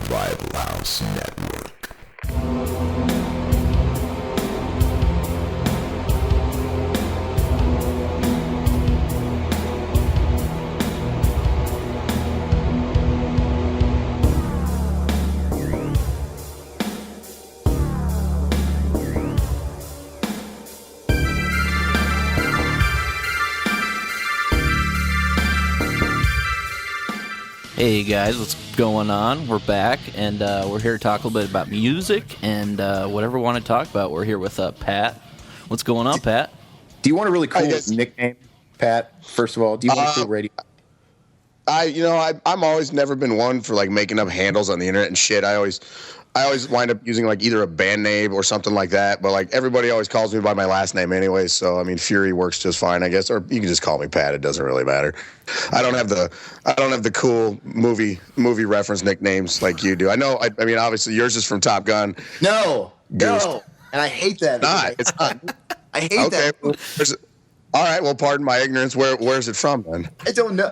Rival House Network. Hey guys, what's going on? We're back, and we're here to talk a little bit about music and whatever we want to talk about. We're here with Pat. What's going on, Pat? Do you want a really cool nickname, Pat? First of all, do you want a cool radio? I'm always never been one for like making up handles on the internet and shit. I always wind up using like either a band name or something like that. But like everybody always calls me by my last name anyway. So I mean, Fury works just fine, I guess. Or you can just call me Pat. It doesn't really matter. I don't have the cool movie reference nicknames like you do. I know. I mean, obviously yours is from Top Gun. No, Goose. And I hate that. It's not. I hate that. Well, all right, well, pardon my ignorance. Where's it from then? I don't know.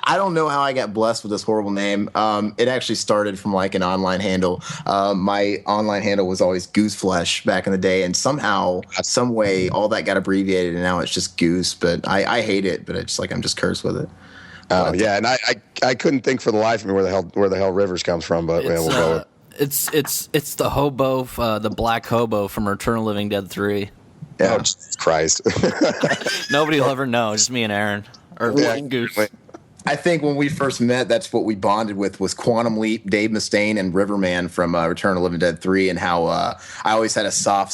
I don't know how I got blessed with this horrible name. It actually started from like an online handle. My online handle was always Gooseflesh back in the day, and somehow, some way, all that got abbreviated, and now it's just Goose. But I hate it. But it's like I'm just cursed with it. Oh yeah, and I couldn't think for the life of me where the hell Rivers comes from. But yeah, we'll go. It's the hobo, the black hobo from Return of the Living Dead 3. Yeah. Oh, Jesus Christ. Nobody will ever know. Just me and Aaron. Or Goose. I think when we first met, that's what we bonded with was Quantum Leap, Dave Mustaine, and Riverman from Return of the Living Dead 3, and how I always had a soft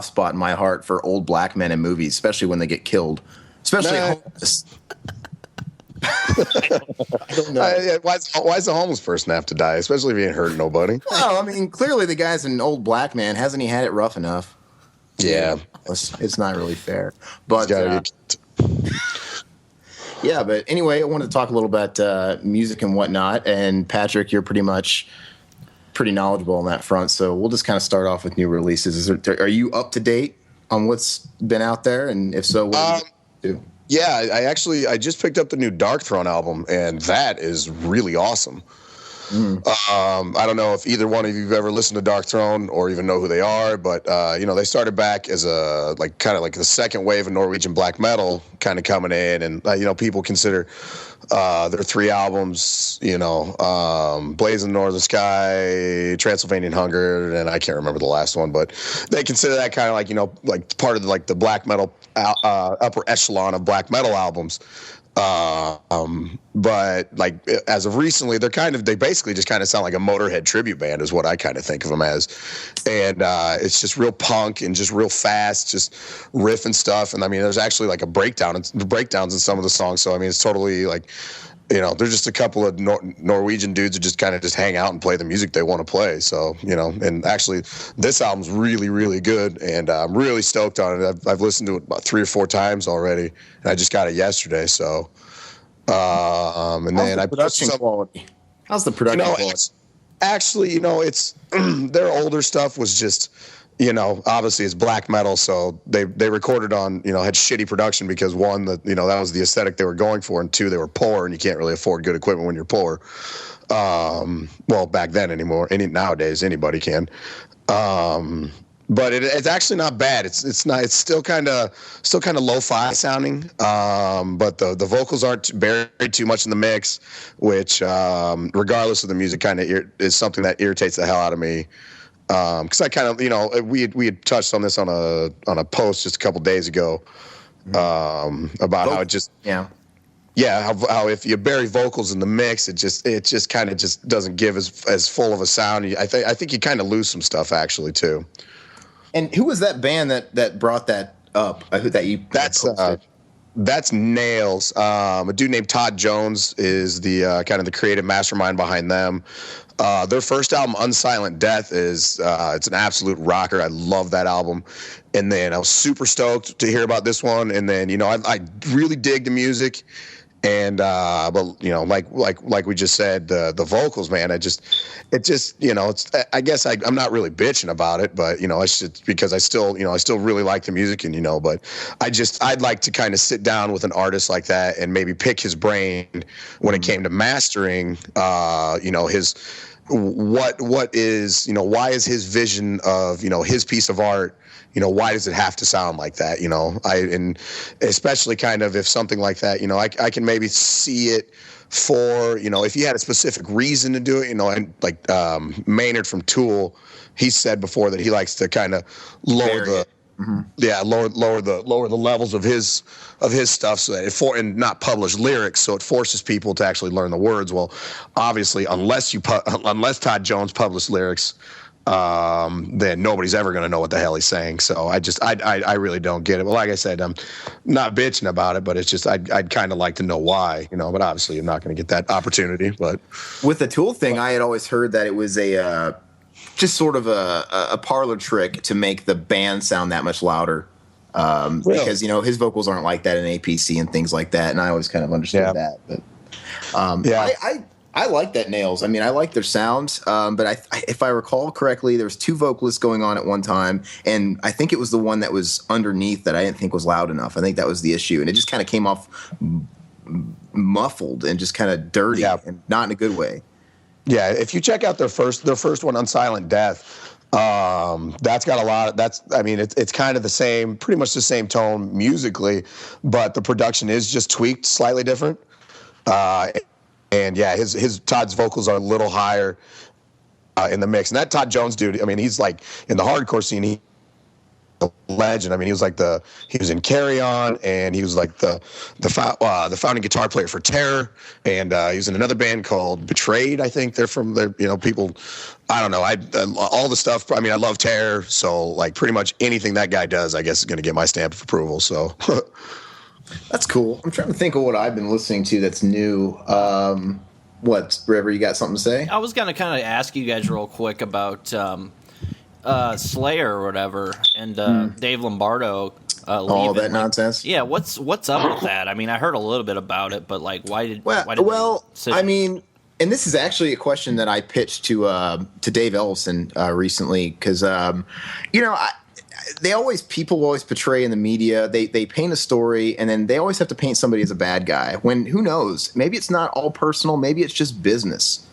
spot in my heart for old black men in movies, especially when they get killed. Especially homeless. I don't know. Why's the homeless person have to die, especially if he ain't hurting nobody? Well, I mean, clearly the guy's an old black man. Hasn't he had it rough enough? Yeah. It's not really fair. But yeah, but anyway, I wanted to talk a little about music and whatnot. And Patrick, you're pretty knowledgeable on that front. So we'll just kind of start off with new releases. Are you up to date on what's been out there? And if so, what do you do? Yeah, I just picked up the new Dark Throne album, and that is really awesome. I don't know if either one of you have ever listened to Dark Throne or even know who they are, but they started back as a kind of like the second wave of Norwegian black metal kind of coming in, and people consider their three albums, Blazing Northern Sky, Transylvanian Hunger, and I can't remember the last one, but they consider that kind of like part of the black metal upper echelon of black metal albums. But like as of recently, they basically just kind of sound like a Motorhead tribute band is what I kind of think of them as. And it's just real punk and just real fast, just riff and stuff. And I mean, there's actually like breakdowns in some of the songs. So I mean, it's totally like, they're just a couple of Norwegian dudes who just kind of just hang out and play the music they want to play. So, and actually this album's really, really good. And I'm really stoked on it. I've listened to it about 3 or 4 times already, and I just got it yesterday. So, and then production quality. How's the production quality? Actually, it's their older stuff was just, obviously it's black metal, so they recorded on, had shitty production because one, that was the aesthetic they were going for, and two, they were poor, and you can't really afford good equipment when you're poor. Well, back then anymore. Nowadays anybody can. But it's actually not bad. It's still kind of lo-fi sounding. But the vocals aren't buried too much in the mix, which regardless of the music, kind of is something that irritates the hell out of me. Because I kind of we had touched on this on a post just a couple days ago about how it just how if you bury vocals in the mix, it just kind of just doesn't give as full of a sound. I think you kind of lose some stuff actually too. And who was that band that brought that up? That's Nails. A dude named Todd Jones is the kind of the creative mastermind behind them. Their first album, Unsilent Death, is it's an absolute rocker. I love that album. And then I was super stoked to hear about this one. And then I really dig the music. And but like we just said, the vocals, man, it's I guess I'm not really bitching about it, but it's just because I still really like the music, and but I'd like to kind of sit down with an artist like that and maybe pick his brain when it came to mastering his what is, why is his vision of, his piece of art, why does it have to sound like that? And especially kind of if something like that, I can maybe see it for, if he had a specific reason to do it, and like Maynard from Tool, he said before that he likes to kind of lower the levels of his stuff so that and not publish lyrics, so it forces people to actually learn the words. Well, obviously, unless Todd Jones published lyrics, then nobody's ever going to know what the hell he's saying. So I really don't get it. But like I said, I'm not bitching about it, but it's just I'd kind of like to know why, But obviously, I'm not going to get that opportunity. But with the Tool thing, I had always heard that it was just sort of a parlor trick to make the band sound that much louder. Really? Because his vocals aren't like that in APC and things like that, and I always kind of understood that. But I like that Nails. I mean, I like their sound, but if I recall correctly, there was 2 vocalists going on at one time, and I think it was the one that was underneath that I didn't think was loud enough. I think that was the issue, and it just kind of came off muffled and just kind of dirty, and not in a good way. Yeah, if you check out their first one, Unsilent Death, that's got a lot of, it's kind of the same, pretty much the same tone musically, but the production is just tweaked slightly different. And yeah, his Todd's vocals are a little higher in the mix. And that Todd Jones dude, I mean, he's like in the hardcore scene, he's a legend. I mean, he was in Carry On, and he was like the founding guitar player for Terror, and he was in another band called Betrayed. I think they're people. I don't know. All the stuff. I mean, I love Terror, so like pretty much anything that guy does, I guess, is going to get my stamp of approval. So. That's cool. I'm trying to think of what I've been listening to that's new. What, River, you got something to say? I was going to kind of ask you guys real quick about Slayer or whatever, and Dave Lombardo all that nonsense. Yeah, what's up with that? I mean, I heard a little bit about it, but like, why did I mean, and this is actually a question that I pitched to Dave Ellison recently, because people always portray in the media, they paint a story, and then they always have to paint somebody as a bad guy, when who knows, maybe it's not all personal, maybe it's just business.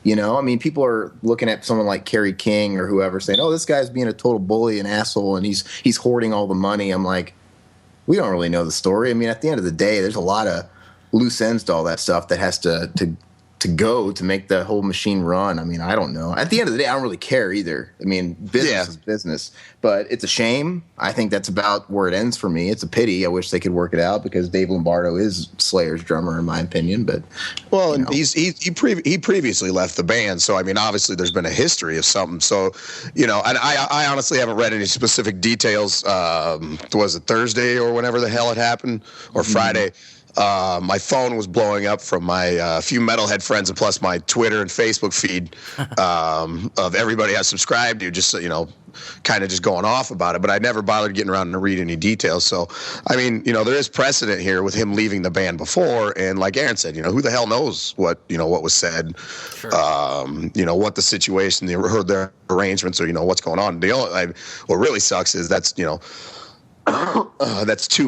I mean, people are looking at someone like Kerry King or whoever saying, oh, this guy's being a total bully and asshole, and he's hoarding all the money. I'm like, we don't really know the story. I mean, at the end of the day, there's a lot of loose ends to all that stuff that has to go to make the whole machine run. I mean, I don't know. At the end of the day, I don't really care either. I mean, business is business, but it's a shame. I think that's about where it ends for me. It's a pity. I wish they could work it out, because Dave Lombardo is Slayer's drummer in my opinion. But and he previously left the band, so I mean, obviously there's been a history of something. So, and I honestly haven't read any specific details. Was it Thursday or whenever the hell it happened, or Friday? My phone was blowing up from my few metalhead friends, and plus my Twitter and Facebook feed of everybody I subscribed to, just kind of just going off about it. But I never bothered getting around to read any details. So, I mean, there is precedent here with him leaving the band before, and like Aaron said, who the hell knows what was said, sure. What the situation, their arrangements, or what's going on. What really sucks is that's 2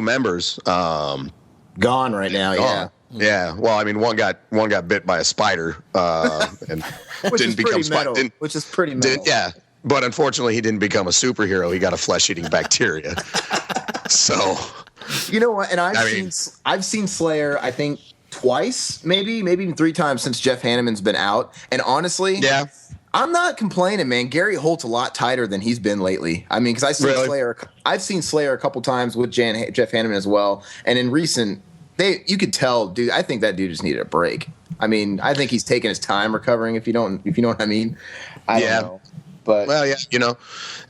members. Gone right now. Gone. Yeah. Well, I mean, one got bit by a spider, and didn't become which is pretty metal. Yeah, but unfortunately, he didn't become a superhero. He got a flesh-eating bacteria. So, you know what? And I've seen Slayer, I think twice, maybe even 3 times since Jeff Hanneman's been out. And honestly, yeah. I'm not complaining, man. Gary Holt's a lot tighter than he's been lately. I mean, because I've seen Slayer a couple times with Jeff Hanneman as well, and in recent, you could tell, dude. I think that dude just needed a break. I mean, I think he's taking his time recovering. If you know what I mean. I don't know. But well, yeah,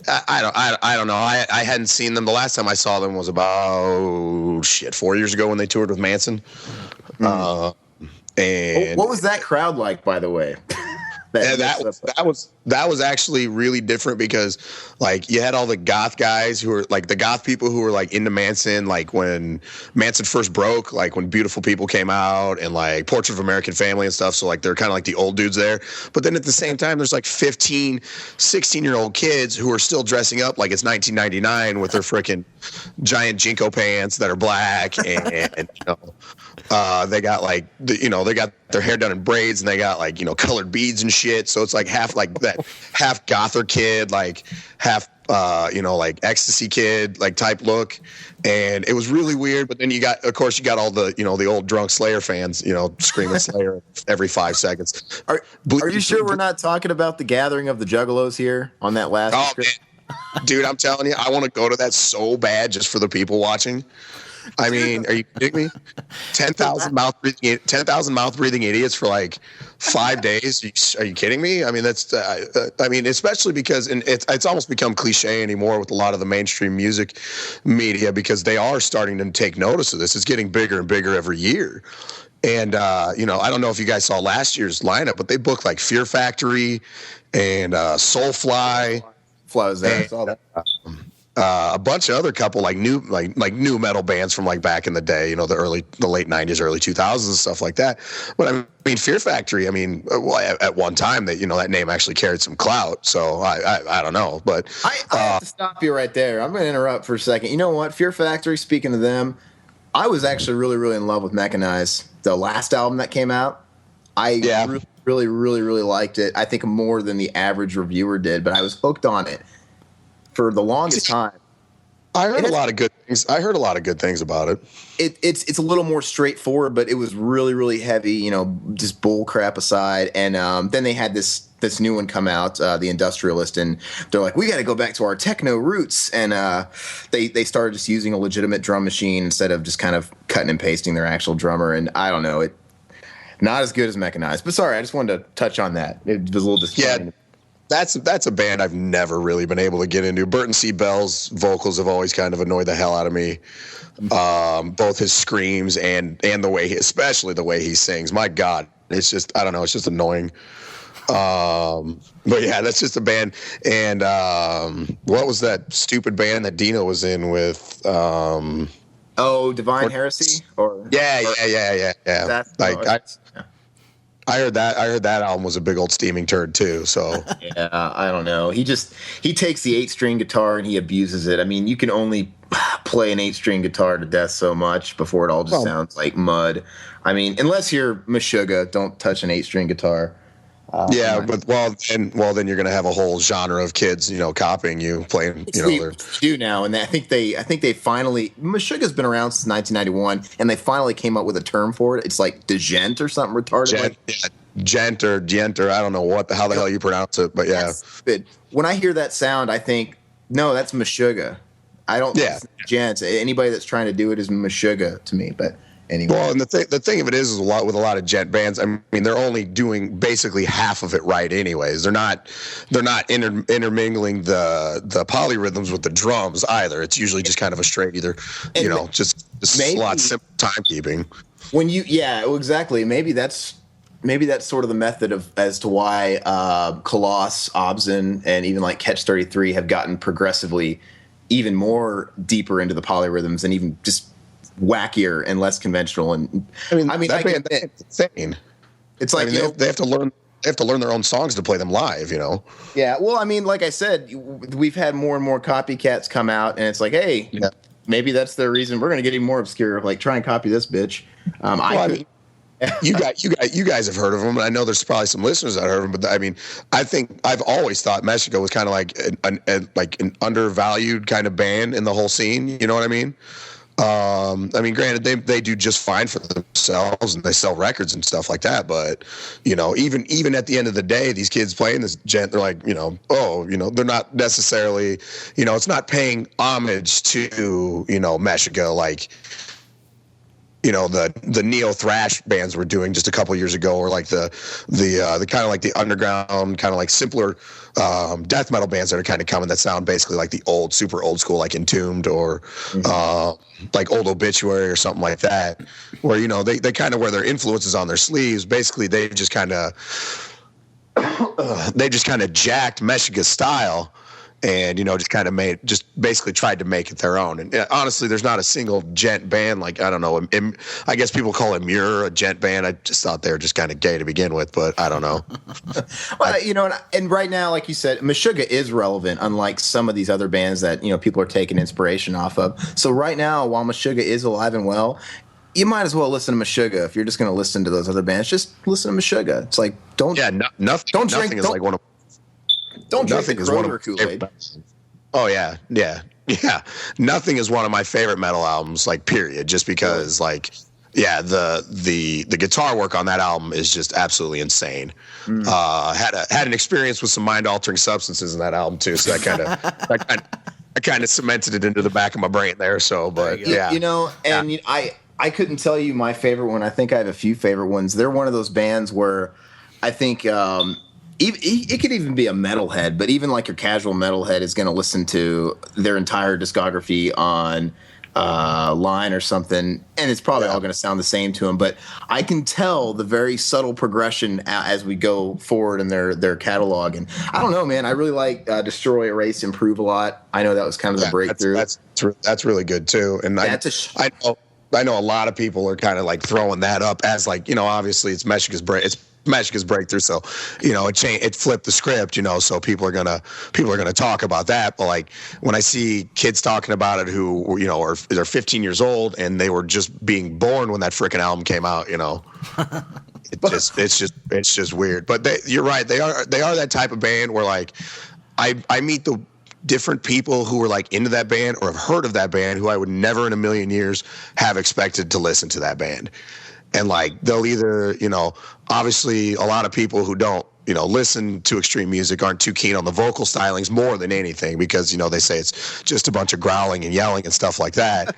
I don't know. I hadn't seen them. The last time I saw them was about 4 years ago when they toured with Manson. And what was that crowd like, by the way? That was actually really different, because like you had all the goth guys who were like the goth people who were like into Manson, like when Manson first broke, like when Beautiful People came out, and like Portrait of American Family and stuff. So like they're kind of like the old dudes there. But then at the same time, there's like 15, 16-year-old kids who are still dressing up like it's 1999 with their freaking giant Jinko pants that are black, and they got like they got their hair done in braids, and they got like, colored beads and shit. So it's like half like that, half gother kid, like half like ecstasy kid, like type look. And it was really weird. But then you got all the, the old drunk Slayer fans, screaming Slayer every 5 seconds. Are you sure we're not talking about the gathering of the Juggalos here on that last description? Dude, I'm telling you, I want to go to that so bad just for the people watching. I mean, are you kidding me? 10,000 mouth breathing idiots for like 5 days. Are you kidding me? I mean, that's. Especially because it's almost become cliche anymore with a lot of the mainstream music media, because they are starting to take notice of this. It's getting bigger and bigger every year. And I don't know if you guys saw last year's lineup, but they booked like Fear Factory and Soulfly. Fly was there. I saw that. A bunch of other couple like new metal bands from like back in the day, the late 90s, early 2000s and stuff like that. But I mean, Fear Factory, at one time that name actually carried some clout. So I don't know, but I have to stop you right there. I'm going to interrupt for a second. You know what? Fear Factory, speaking of them, I was actually really, really in love with Mechanize, the last album that came out. Really, really, really liked it. I think more than the average reviewer did, but I was hooked on it for the longest time. I heard a lot of good things. I heard a lot of good things about it. It's a little more straightforward, but it was really, really heavy, just bull crap aside. And then they had this new one come out, The Industrialist, and they're like, we got to go back to our techno roots. And they started just using a legitimate drum machine instead of just kind of cutting and pasting their actual drummer. And I don't know, not as good as Mechanized. But sorry, I just wanted to touch on that. It was a little disappointing. Yeah. That's a band I've never really been able to get into. Burton C. Bell's vocals have always kind of annoyed the hell out of me. Both his screams and the way especially the way he sings. My God, it's just, I don't know, it's just annoying. But yeah, that's just a band. And what was that stupid band that Dino was in with? Divine Heresy? Yeah. I heard that album was a big old steaming turd too. So yeah, I don't know. He takes the 8-string guitar and he abuses it. I mean, you can only play an 8-string guitar to death so much before it all just sounds like mud. I mean, unless you're Meshuggah, don't touch an 8-string guitar. But then you're going to have a whole genre of kids, copying you, playing. Do now, and I think they finally. Meshuggah's been around since 1991, and they finally came up with a term for it. It's like degent or something retarded. Gent or I don't know how the hell you pronounce it, but yeah. But when I hear that sound, I think no, that's Meshuggah. I don't. Yeah. Gent. Anybody that's trying to do it is Meshuggah to me, but. Anyway. Well, and the thing of it is a lot of gent bands. I mean, they're only doing basically half of it right, anyways. They're not intermingling the polyrhythms with the drums either. It's usually just kind of a straight either, just a lot simple timekeeping. Exactly. Maybe that's sort of the method of as to why Colossus, Obzin, and even like Catch 33 have gotten progressively even more deeper into the polyrhythms and even just wackier and less conventional. And that's insane. It's like they have to learn their own songs to play them live. Yeah. Well, I mean, like I said, we've had more and more copycats come out, and it's like, hey, maybe that's the reason we're going to get even more obscure. Like, try and copy this bitch. You guys have heard of them, and I know there's probably some listeners that heard of them. But I mean, I think I've always thought Meshuggah was kind of like an undervalued kind of band in the whole scene. You know what I mean? Granted, they do just fine for themselves and they sell records and stuff like that. But, even at the end of the day, these kids playing this gent, they're like, they're not necessarily, it's not paying homage to, Meshuggah like, the neo thrash bands were doing just a couple years ago, or like the kind of like the underground, kind of like simpler death metal bands that are kind of coming that sound basically like the super old school, like Entombed or like Old Obituary or something like that, where they kind of wear their influences on their sleeves. Basically, they just kind of jacked Meshuggah style. And just basically tried to make it their own. And honestly, there's not a single gent band like, I don't know. I guess people call Immure a gent band. I just thought they were just kind of gay to begin with, but I don't know. Well, and right now, like you said, Meshuggah is relevant, unlike some of these other bands that people are taking inspiration off of. So right now, while Meshuggah is alive and well, you might as well listen to Meshuggah if you're just going to listen to those other bands. Just listen to Meshuggah. It's like nothing. Don't drink. Nothing is like one of. Don't drink Nothing the is one of Kroger Kool-Aid. Oh yeah. Nothing is one of my favorite metal albums. Like period. Just because the guitar work on that album is just absolutely insane. Had an experience with some mind altering substances in that album too. So that kind of cemented it into the back of my brain there. So, but I couldn't tell you my favorite one. I think I have a few favorite ones. They're one of those bands where I think it could even be a metalhead, but even like your casual metalhead is going to listen to their entire discography on line or something, and it's probably all going to sound the same to them. But I can tell the very subtle progression as we go forward in their catalog. And I don't know, man. I really like Destroy, Erase, Improve a lot. I know that was kind of the breakthrough. That's really good too. And I know a lot of people are kind of like throwing that up as like, obviously it's Meshuggah's breakthrough, so it flipped the script, so people are gonna talk about that. But like when I see kids talking about it who they're 15 years old and they were just being born when that freaking album came out, it's just weird. But you're right, they are that type of band where like I meet the different people who were like into that band or have heard of that band who I would never in a million years have expected to listen to that band. And like they'll either, obviously a lot of people who don't, listen to extreme music aren't too keen on the vocal stylings more than anything because, they say it's just a bunch of growling and yelling and stuff like that.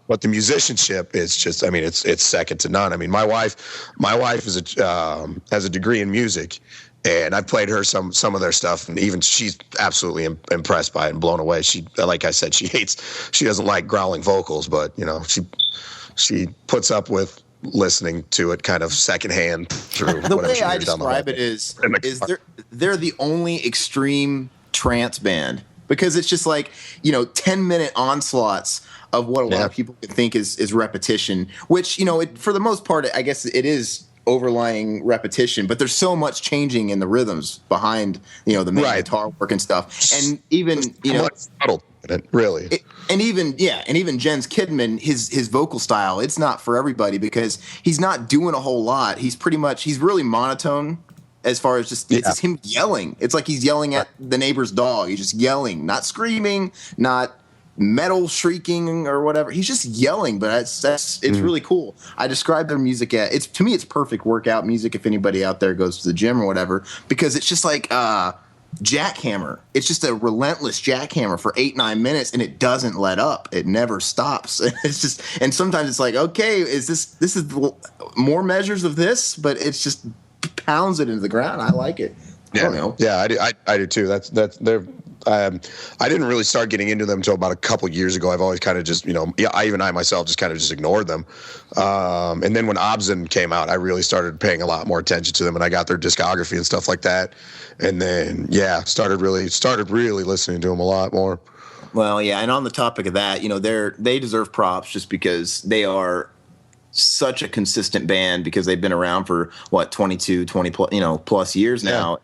But the musicianship is just, it's second to none. I mean, my wife is has a degree in music, and I've played her some of their stuff, and even she's absolutely impressed by it and blown away. She, like I said, she doesn't like growling vocals, but she puts up with listening to it kind of secondhand through the way I describe it is they're the only extreme trance band, because it's just like 10-minute onslaughts of what a lot of people think is repetition, which for the most part I guess it is overlying repetition, but there's so much changing in the rhythms behind the main guitar work and stuff, and even even Jens Kidman, his vocal style, it's not for everybody because he's not doing a whole lot. He's really monotone as far as it's just him yelling. It's like he's yelling at the neighbor's dog. He's just yelling, not screaming, not metal shrieking or whatever. He's just yelling, but it's really cool. I describe their music to me it's perfect workout music if anybody out there goes to the gym or whatever, because it's just like jackhammer. It's just a relentless jackhammer for 8-9 minutes, and it doesn't let up. It never stops. It's just, and sometimes it's like, okay, this is more measures of this, but it's just pounds it into the ground. I like it. I don't know. Yeah, I do too. That's they're. I didn't really start getting into them until about a couple years ago. I've always kind of just, I myself just kind of just ignored them. And then when Obscene came out, I really started paying a lot more attention to them, and I got their discography and stuff like that. And then, started really listening to them a lot more. Well, yeah, and on the topic of that, they deserve props just because they are such a consistent band, because they've been around for 20 plus years now.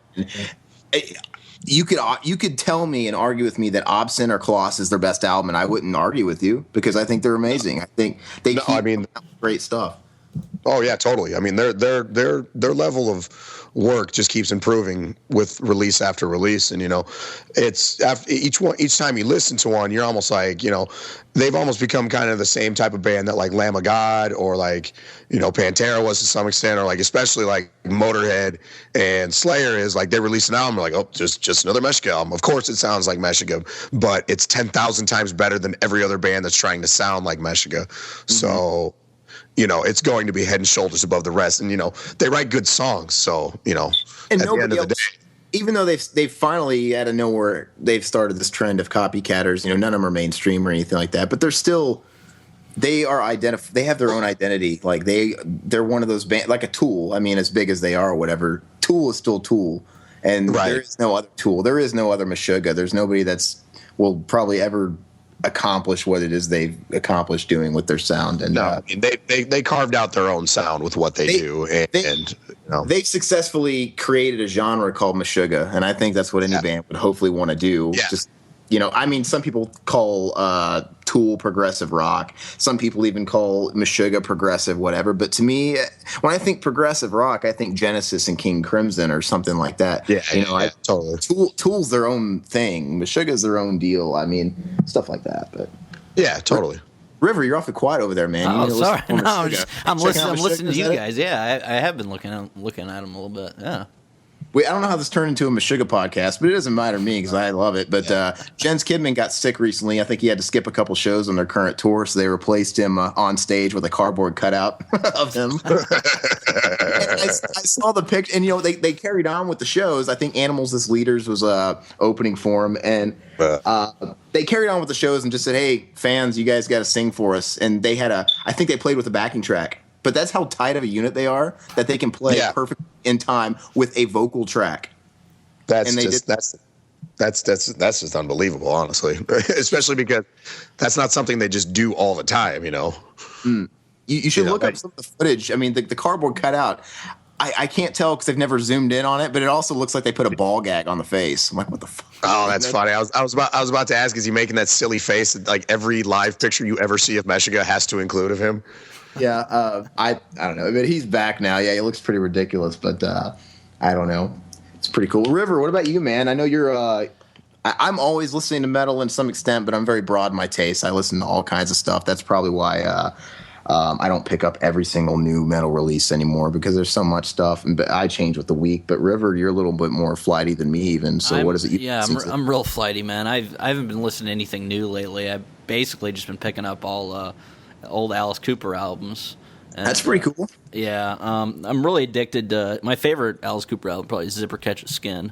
You could tell me and argue with me that Obscene or Colossus is their best album, and I wouldn't argue with you because I think they're amazing. I think they keep great stuff. Oh yeah, totally. I mean, their level of work just keeps improving with release after release, and it's after each time you listen to one, you're almost like they've almost become kind of the same type of band that like Lamb of God or like Pantera was to some extent, or like especially like Motorhead and Slayer is. Like they release an album, like, oh, just another Meshuggah album. Of course, it sounds like Meshuggah, but it's 10,000 times better than every other band that's trying to sound like Meshuggah. Mm-hmm. So it's going to be head and shoulders above the rest. And, they write good songs. So, and at the end of the day, even though they've finally out of nowhere, they've started this trend of copycatters, none of them are mainstream or anything like that, but they're still, they have their own identity. Like they're one of those bands, like a Tool. I mean, as big as they are or whatever, Tool is still Tool. And there is no other Tool. There is no other Meshuggah. There's nobody will probably ever accomplish what it is they've accomplished doing with their sound. And they carved out their own sound with what they do, and they've successfully created a genre called Meshuggah, and I think that's what any band would hopefully want to do. Just some people call Tool progressive rock. Some people even call Meshuggah progressive, whatever. But to me, when I think progressive rock, I think Genesis and King Crimson or something like that. Yeah, totally. Tool's their own thing. Meshuggah's their own deal. I mean, stuff like that. But yeah, totally. River, you're awfully quiet over there, man. Oh, sorry. No, I'm listening to you Is that guys. Yeah, I have been looking at them a little bit. Yeah. I don't know how this turned into a Meshuggah podcast, but it doesn't matter to me because I love it. But Jens Kidman got sick recently. I think he had to skip a couple shows on their current tour, so they replaced him on stage with a cardboard cutout of him. I saw the picture, and they carried on with the shows. I think Animals as Leaders was opening for him, and they carried on with the shows and just said, "Hey, fans, you guys got to sing for us." And they had I think they played with a backing track. But that's how tight of a unit they are that they can play perfect in time with a vocal track. That's just unbelievable, honestly. Especially because that's not something they just do all the time, You should look up some of the footage. I mean, the cardboard cutout. I can't tell because I've never zoomed in on it, but it also looks like they put a ball gag on the face. I'm like, what the fuck? Oh, that's funny. I was about to ask, is he making that silly face that like every live picture you ever see of Meshuggah has to include of him? Yeah, I don't know, but he's back now. Yeah, he looks pretty ridiculous, but I don't know. It's pretty cool. River, what about you, man? I know you're. I'm always listening to metal in some extent, but I'm very broad in my taste. I listen to all kinds of stuff. That's probably why I don't pick up every single new metal release anymore because there's so much stuff, and I change with the week. But River, you're a little bit more flighty than me, even. So what is it? I'm real flighty, man. I haven't been listening to anything new lately. I've basically just been picking up all old Alice Cooper albums. And, that's pretty cool. Yeah, I'm really addicted to my favorite Alice Cooper album, probably Zipper Catches Skin,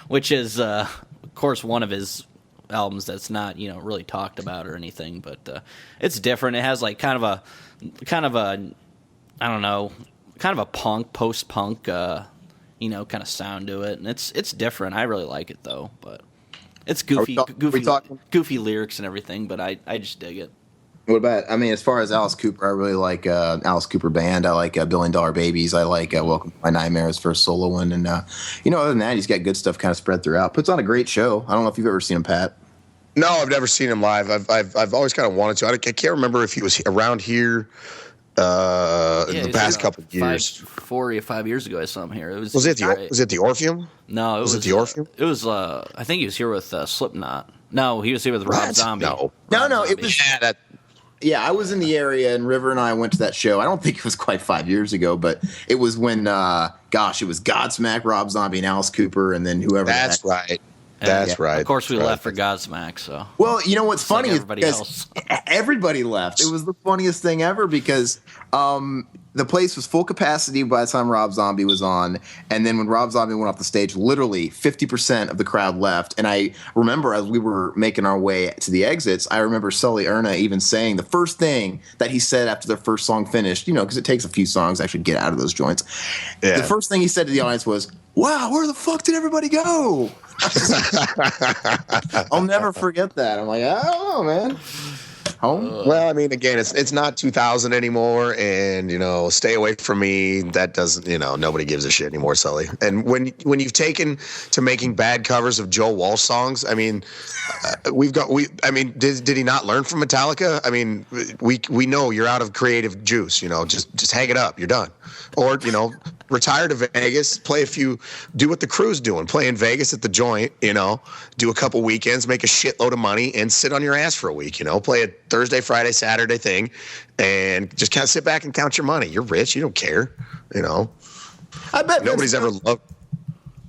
which is of course one of his albums that's not really talked about or anything, but it's different. It has like kind of a I don't know, kind of a punk, post-punk kind of sound to it, and it's different. I really like it though, but it's goofy lyrics and everything, but I just dig it. What about, as far as Alice Cooper, I really like Alice Cooper Band. I like $1 Billion Babies. I like Welcome to My Nightmares, first solo one. And, other than that, he's got good stuff kind of spread throughout. Puts on a great show. I don't know if you've ever seen him, Pat. No, I've never seen him live. I've always kind of wanted to. I can't remember if he was around here in the past couple of years. 4 or 5 years ago, I saw him here. Was it the Orpheum? No, it was it the Orpheum? It was. I think he was here with Slipknot. No, he was here with Rob Zombie. No, it was. Yeah, I was in the area, and River and I went to that show. I don't think it was quite 5 years ago, but it was when, it was Godsmack, Rob Zombie, and Alice Cooper, and then whoever. That's right. That's right. Of course, we left for Godsmack. So. Well, you know what's funny is everybody left. It was the funniest thing ever because the place was full capacity by the time Rob Zombie was on, and then when Rob Zombie went off the stage, literally 50% of the crowd left. And I remember as we were making our way to the exits, I remember Sully Erna even saying the first thing that he said after their first song finished, because it takes a few songs to actually get out of those joints. Yeah. The first thing he said to the audience was, "Wow, where the fuck did everybody go?" I'll never forget that. I'm like, I don't know, man. Home? Well, again, it's not 2000 anymore, and stay away from me. That doesn't, nobody gives a shit anymore, Sully. And when you've taken to making bad covers of Joe Walsh songs, did he not learn from Metallica? We know you're out of creative juice. Just hang it up. You're done. Or retire to Vegas, do what the crew's doing, play in Vegas at the Joint. Do a couple weekends, make a shitload of money, and sit on your ass for a week. Play a Thursday, Friday, Saturday thing, and just kind of sit back and count your money. You're rich. You don't care. I bet nobody's ever loved.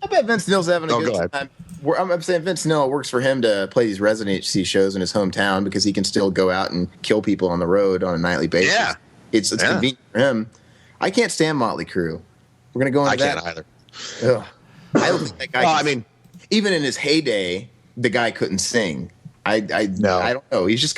I bet Vince Neil's having a good time. I'm saying Vince Neil, it works for him to play these residency shows in his hometown because he can still go out and kill people on the road on a nightly basis. Yeah. It's convenient for him. I can't stand Motley Crue. We're going to go into that. I can't either. Ugh. I don't think that guy even in his heyday, the guy couldn't sing. I don't know. He's just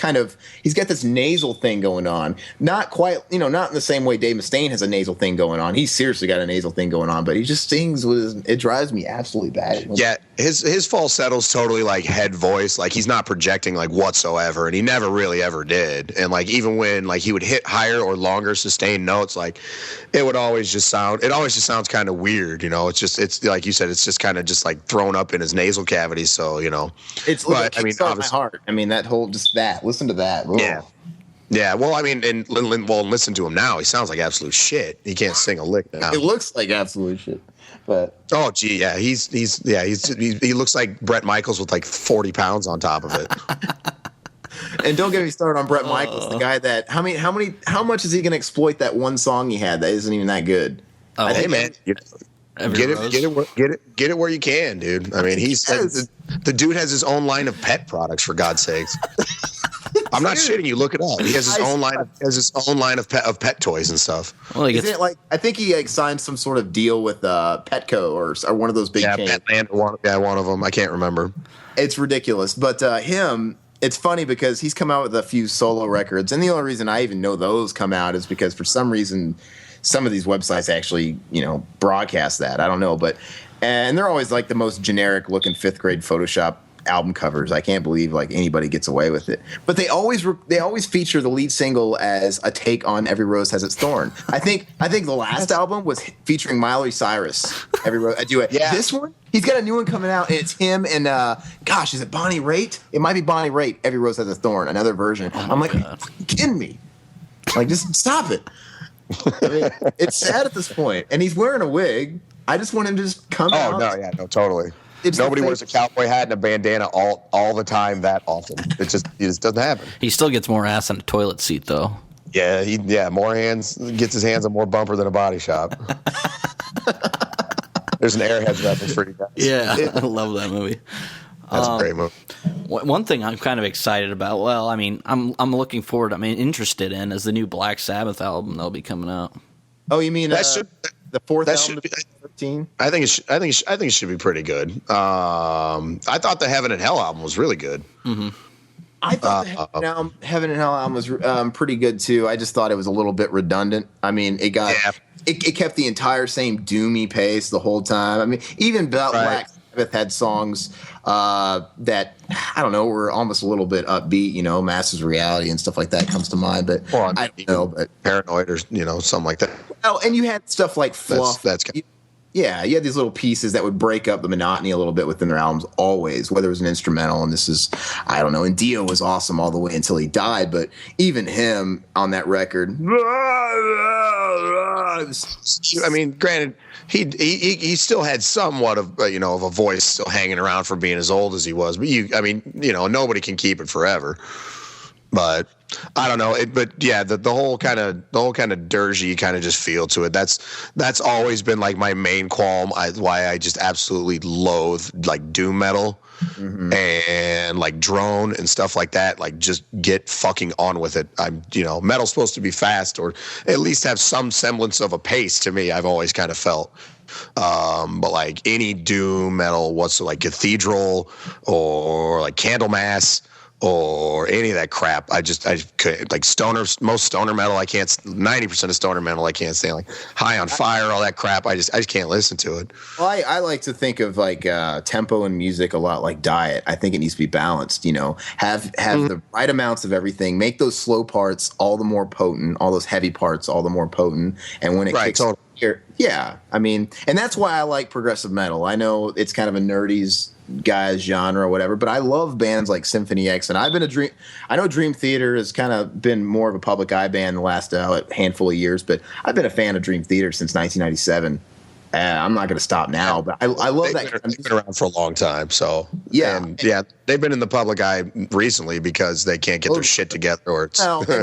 he's got this nasal thing going on. Not quite, not in the same way Dave Mustaine has a nasal thing going on. He's seriously got a nasal thing going on, but he just sings it drives me absolutely bad. Yeah, his falsetto's totally like head voice. Like he's not projecting like whatsoever, and he never really ever did. And like even when like he would hit higher or longer sustained notes, like it always just sounds kind of weird, it's like you said, it's just kind of just like thrown up in his nasal cavity. So, it's but obviously heart. I mean, that whole just that. Listen to that. Ugh. Yeah. Yeah, well, I mean, and listen to him now. He sounds like absolute shit. He can't sing a lick now. It looks like absolute shit. But oh, gee, yeah, he looks like Bret Michaels with like 40 pounds on top of it. And don't get me started on Bret Michaels, the guy that how much is he going to exploit that one song he had that isn't even that good? Oh, hey man, get it where you can, dude. I mean, the dude has his own line of pet products, for God's sakes. I'm not shitting you. Look it up. He has his own line of pet toys and stuff. Well, isn't it like I think he signed some sort of deal with Petco or one of those big chains. Petland, one of them. I can't remember. It's ridiculous, but him. It's funny because he's come out with a few solo records, and the only reason I even know those come out is because for some reason some of these websites actually broadcast that. I don't know, and they're always like the most generic looking 5th grade Photoshop album covers. I can't believe like anybody gets away with it. But they always feature the lead single as a take on Every Rose Has Its Thorn. I think the last album was featuring Miley Cyrus. Every Rose I Do It. Yeah. This one, he's got a new one coming out, and it's him and is it Bonnie Raitt? It might be Bonnie Raitt. Every Rose Has a Thorn, another version. I'm like, are you kidding me? Like, just stop it. I mean, it's sad at this point, and he's wearing a wig. I just want him to just come out. Oh no, totally. Nobody wears a cowboy hat and a bandana all the time that often. It just doesn't happen. He still gets more ass in a toilet seat, though. Yeah, more hands. Gets his hands on more bumper than a body shop. There's an Airheads reference for you guys. Yeah, I love that movie. That's a great movie. One thing I'm kind of excited about. Well, I mean, I'm looking forward. interested in is the new Black Sabbath album that'll be coming out. Oh, you mean the 4th album? 13? I think it should be pretty good. I thought the Heaven and Hell album was really good. Mm-hmm. I thought the Heaven and Hell album was pretty good too. I just thought it was a little bit redundant. I mean, it kept the entire same doomy pace the whole time. I mean, even Black Sabbath had songs that I don't know were almost a little bit upbeat. Masters of Reality and stuff like that comes to mind. But I don't know. But Paranoid or something like that. Oh, and you had stuff like Fluff. Yeah, you had these little pieces that would break up the monotony a little bit within their albums always, whether it was an instrumental, and this is, I don't know, and Dio was awesome all the way until he died, but even him on that record. I mean, granted, he still had somewhat of, of a voice still hanging around from being as old as he was, but nobody can keep it forever. But I don't know. The whole kind of dirgy kind of just feel to it. That's always been like my main qualm. Why I just absolutely loathe like doom metal and like drone and stuff like that. Like, just get fucking on with it. Metal's supposed to be fast or at least have some semblance of a pace to me. I've always kind of felt. But like any doom metal, what's like Cathedral or like Candlemass or any of that crap, I could, like most stoner metal, I can't. 90% of stoner metal, I can't stand. Like High on Fire, all that crap, I just can't listen to it. Well, I like to think of like tempo and music a lot like diet. I think it needs to be balanced. Have the right amounts of everything. Make those slow parts all the more potent. All those heavy parts all the more potent. And when it kicks here, I mean, and that's why I like progressive metal. I know it's kind of a nerdy's guys genre or whatever, but I love bands like Symphony X, and I know Dream Theater has kind of been more of a public eye band the last handful of years, but I've been a fan of Dream Theater since 1997. I'm not going to stop now, but I love that. They've been around for a long time, so they've been in the public eye recently because they can't get their shit together. Or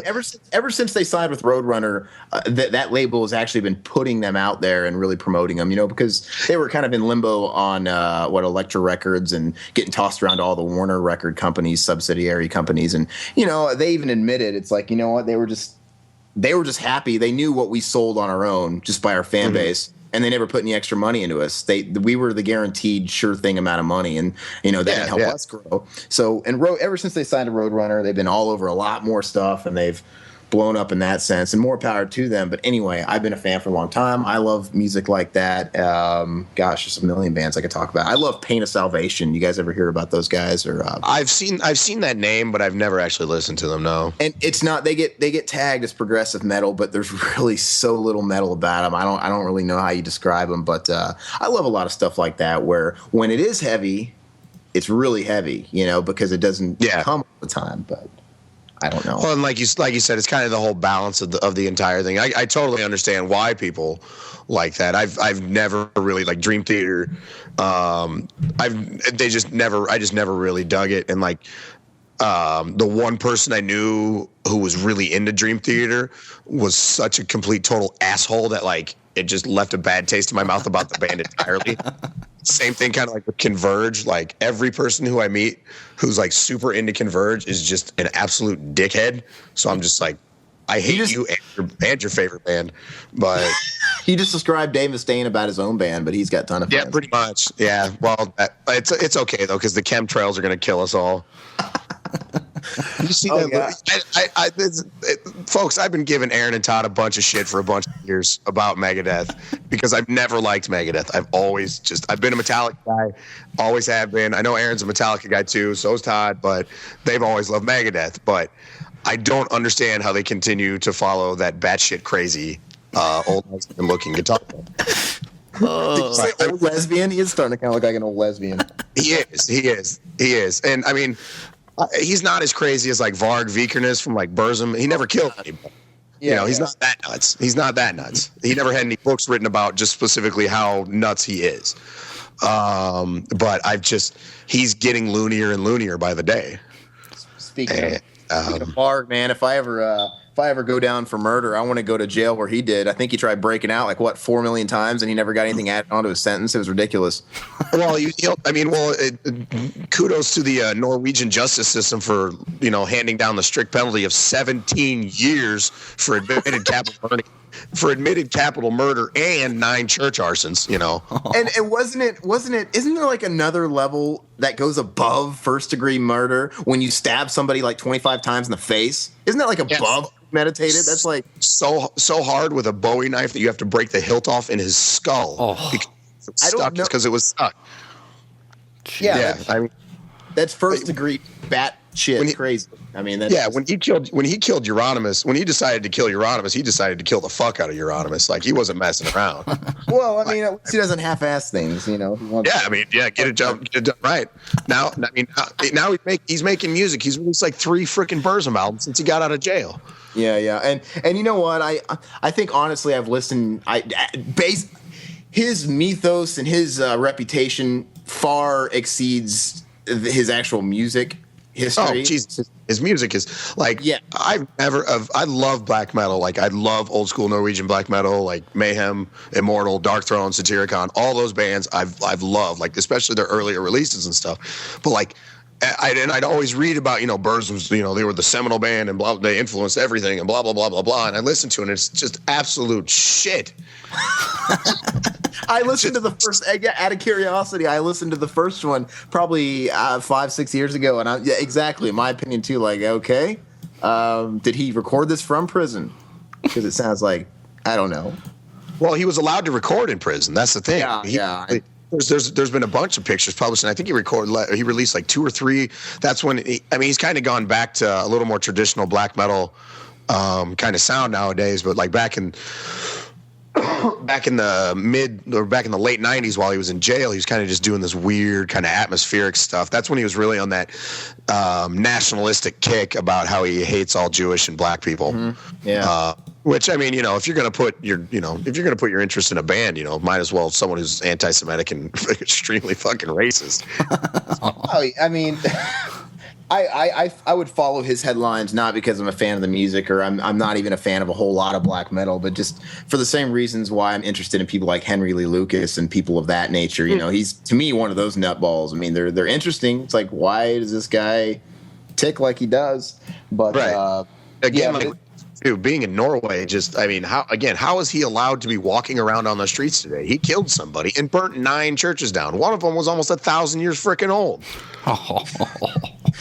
ever since they signed with Roadrunner, that label has actually been putting them out there and really promoting them. Because they were kind of in limbo on Elektra Records and getting tossed around to all the Warner record companies, subsidiary companies, and they even admitted it's like they were just happy. They knew what we sold on our own just by our fan base. And they never put any extra money into us. We were the guaranteed sure thing amount of money, and that didn't help us grow. So, and ever since they signed to Roadrunner, they've been all over a lot more stuff, and they've blown up in that sense, and more power to them. But anyway, I've been a fan for a long time. I love music like that. There's a million bands I could talk about. I love Pain of Salvation. You guys ever hear about those guys? Or I've seen that name, but I've never actually listened to them. No, and it's not. They get tagged as progressive metal, but there's really so little metal about them. I don't really know how you describe them, but I love a lot of stuff like that. Where when it is heavy, it's really heavy, because it doesn't come all the time. But I don't know. Well, and like you said, it's kind of the whole balance of the entire thing. I totally understand why people like that. I've never really like Dream Theater. I just never really dug it. And like the one person I knew who was really into Dream Theater was such a complete total asshole that like it just left a bad taste in my mouth about the band entirely. Same thing kind of like with Converge. Like every person who I meet who's like super into Converge is just an absolute dickhead. So I'm just like, I hate you and your favorite band. But he just described Dave Mustaine about his own band, but he's got a ton of fans. Yeah, pretty much. Yeah. Well, it's okay though, because the chemtrails are going to kill us all. You see that? Folks, I've been giving Aaron and Todd a bunch of shit for a bunch of years about Megadeth because I've never liked Megadeth. I've been a Metallica guy, always have been. I know Aaron's a Metallica guy too, so is Todd, but they've always loved Megadeth. But I don't understand how they continue to follow that batshit crazy old looking guitar player. Did you say old lesbian? He is starting to kind of look like an old lesbian. He is. And I mean, he's not as crazy as like Varg Vikernes from like Burzum. He never killed anybody. He's not that nuts. He never had any books written about just specifically how nuts he is. But he's getting loonier and loonier by the day. Speaking of Varg, man, if I ever go down for murder, I want to go to jail where he did. I think he tried breaking out 4 million times, and he never got anything added onto his sentence. It was ridiculous. Well, kudos to the Norwegian justice system for handing down the strict penalty of 17 years for admitted capital murder and 9 church arsons. And isn't there like another level that goes above first degree murder when you stab somebody like 25 times in the face? Isn't that like above meditated? That's like so hard with a Bowie knife that you have to break the hilt off in his skull. I don't know, because it was stuck. Yeah, I mean that's first degree bat shit crazy. I mean, when he killed Euronymous, when he decided to kill Euronymous, he decided to kill the fuck out of Euronymous. Like he wasn't messing around. Well, I mean, at least he doesn't half-ass things, Get it done right. Now he's making music. He's released like 3 freaking Burzum albums since he got out of jail. Yeah, and you know what? I think honestly, I've listened. His mythos and his reputation far exceeds his actual music history. Oh, Jesus. His music is like, I love black metal. Like, I love old school Norwegian black metal, like Mayhem, Immortal, Dark Throne, Satyricon, all those bands I've loved, like, especially their earlier releases and stuff. But, like, I'd always read about, Burzum's, they were the seminal band and blah, they influenced everything and blah, blah, blah, blah, blah. And I listened to it and it's just absolute shit. I listened to the first, out of curiosity, I listened to the first one probably 5-6 years ago. And exactly, in my opinion too, like, okay, did he record this from prison? Because it sounds like, I don't know. Well, he was allowed to record in prison. That's the thing. There's been a bunch of pictures published, and I think he released like 2 or 3. That's when he's kind of gone back to a little more traditional black metal kind of sound nowadays. But like back in the late 90s, while he was in jail, he was kind of just doing this weird kind of atmospheric stuff. That's when he was really on that nationalistic kick about how he hates all Jewish and black people. Mm-hmm. Yeah. Which, I mean, if you're gonna put your interest in a band, might as well someone who's anti-Semitic and extremely fucking racist. I mean, I would follow his headlines not because I'm a fan of the music or I'm not even a fan of a whole lot of black metal, but just for the same reasons why I'm interested in people like Henry Lee Lucas and people of that nature. He's to me one of those nutballs. I mean, they're interesting. It's like, why does this guy tick like he does? But right. Dude, being in Norway, how is he allowed to be walking around on the streets today? He killed somebody and burnt 9 churches down. One of them was almost 1,000 years freaking old.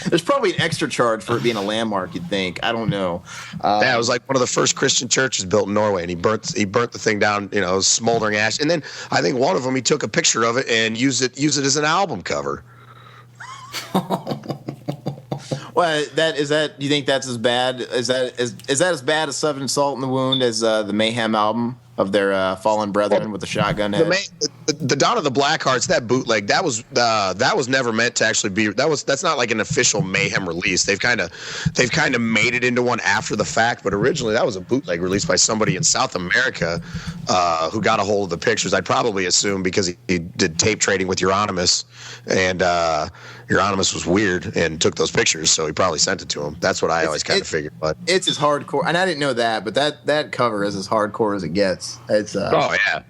There's probably an extra charge for it being a landmark, you'd think. I don't know. It was like one of the first Christian churches built in Norway, and he burnt the thing down, smoldering ash. And then I think one of them, he took a picture of it and used it as an album cover. Well, do you think that's as bad? Is that as bad as Seven Salt in the Wound as the Mayhem album? of their fallen brethren with the shotgun head. The Dawn of the Blackhearts, that bootleg, that was never meant to actually be. That's not like an official Mayhem release. They've kind of made it into one after the fact, but originally that was a bootleg released by somebody in South America who got a hold of the pictures. I'd probably assume because he did tape trading with Euronymous, and Euronymous was weird and took those pictures, so he probably sent it to him. That's what I always kind of figured. But it's as hardcore, and I didn't know that, but that cover is as hardcore as it gets. It's oh yeah.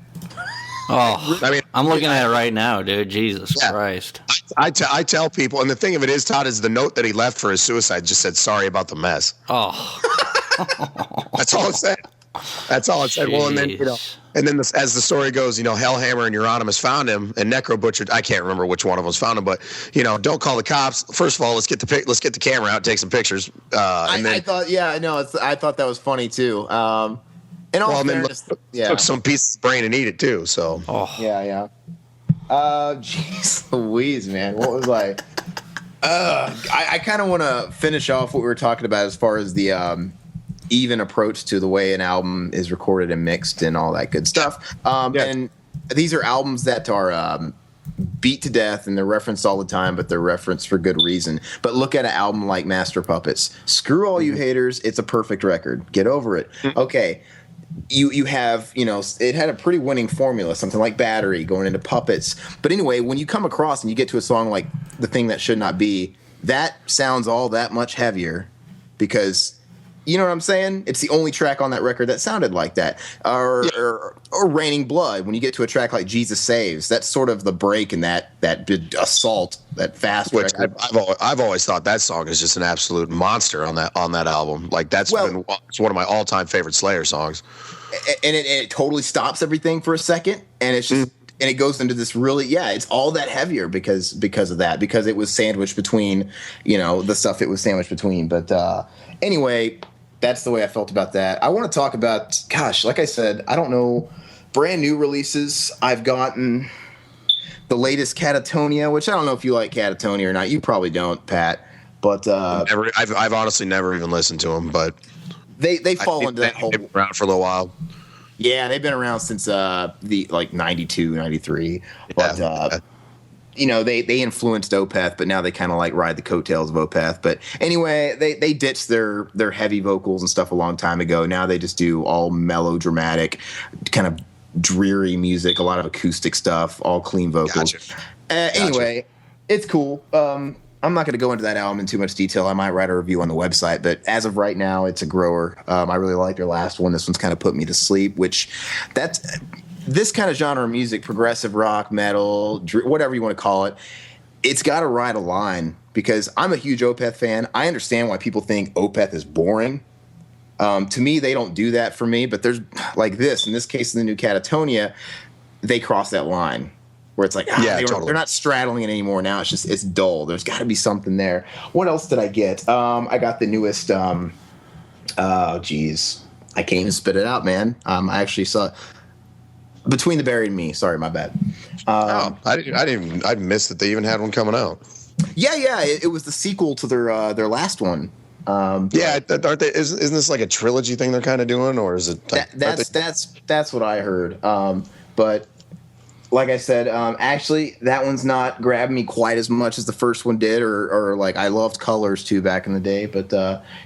Oh, I mean, I'm looking at it right now, dude. Jesus yeah. Christ. I tell people, and the thing of it is, Todd, is the note that he left for his suicide just said, "Sorry about the mess." Oh. That's all it said. That's all it said. Well, and then, as the story goes, Hellhammer and Euronymous found him, and Necro Butcher, I can't remember which one of them found him, but, don't call the cops. First of all, let's get the camera out, take some pictures. I thought that was funny, too. In all fairness, took some piece of brain and eat it too. So yeah. Jeez Louise, man, what was I kind of want to finish off what we were talking about as far as the even approach to the way an album is recorded and mixed and all that good stuff. And these are albums that are beat to death and they're referenced all the time, but they're referenced for good reason. But look at an album like Master Puppets. Screw all you haters. It's a perfect record. Get over it. Okay. You have, it had a pretty winning formula, something like Battery going into Puppets. But anyway, when you come across and you get to a song like The Thing That Should Not Be, that sounds all that much heavier because, you know what I'm saying? It's the only track on that record that sounded like that. Or Raining Blood, when you get to a track like Jesus Saves, that's sort of the break in that assault, that fast record. I've always thought that song is just an absolute monster on that album. Like it's one of my all-time favorite Slayer songs. And it totally stops everything for a second, and it's just and it goes into this really it's all that heavier because of that, because it was sandwiched between the stuff it was sandwiched between. But anyway, that's the way I felt about that. I want to talk about, gosh, like I said, I don't know, brand new releases. I've gotten the latest Catatonia, which I don't know if you like Catatonia or not. You probably don't, Pat. But I've honestly never even listened to them, but they fall into that whole. They've been around for a little while. Yeah, they've been around since the 92, 93. But they influenced Opeth, but now they kind of like ride the coattails of Opeth. But anyway, they ditched their heavy vocals and stuff a long time ago. Now they just do all melodramatic, kind of dreary music, a lot of acoustic stuff, all clean vocals. Gotcha. Anyway, it's cool. I'm not going to go into that album in too much detail. I might write a review on the website, but as of right now, it's a grower. I really like their last one. This one's kind of put me to sleep, this kind of genre of music, progressive rock, metal, whatever you want to call it, it's got to ride a line, because I'm a huge Opeth fan. I understand why people think Opeth is boring. To me, they don't do that for me, but there's like this. In this case, in the new Catatonia, they cross that line where it's like, totally. They're not straddling it anymore. Now it's dull. There's got to be something there. What else did I get? I got the newest, I can't even spit it out, man. I actually saw Between the Buried and Me. Sorry, my bad. I missed that they even had one coming out. Yeah. It was the sequel to their last one. Aren't they? Isn't this like a trilogy thing they're kind of doing, or is it? That's what I heard. But like I said, actually, that one's not grabbing me quite as much as the first one did, or like I loved Colors too back in the day. But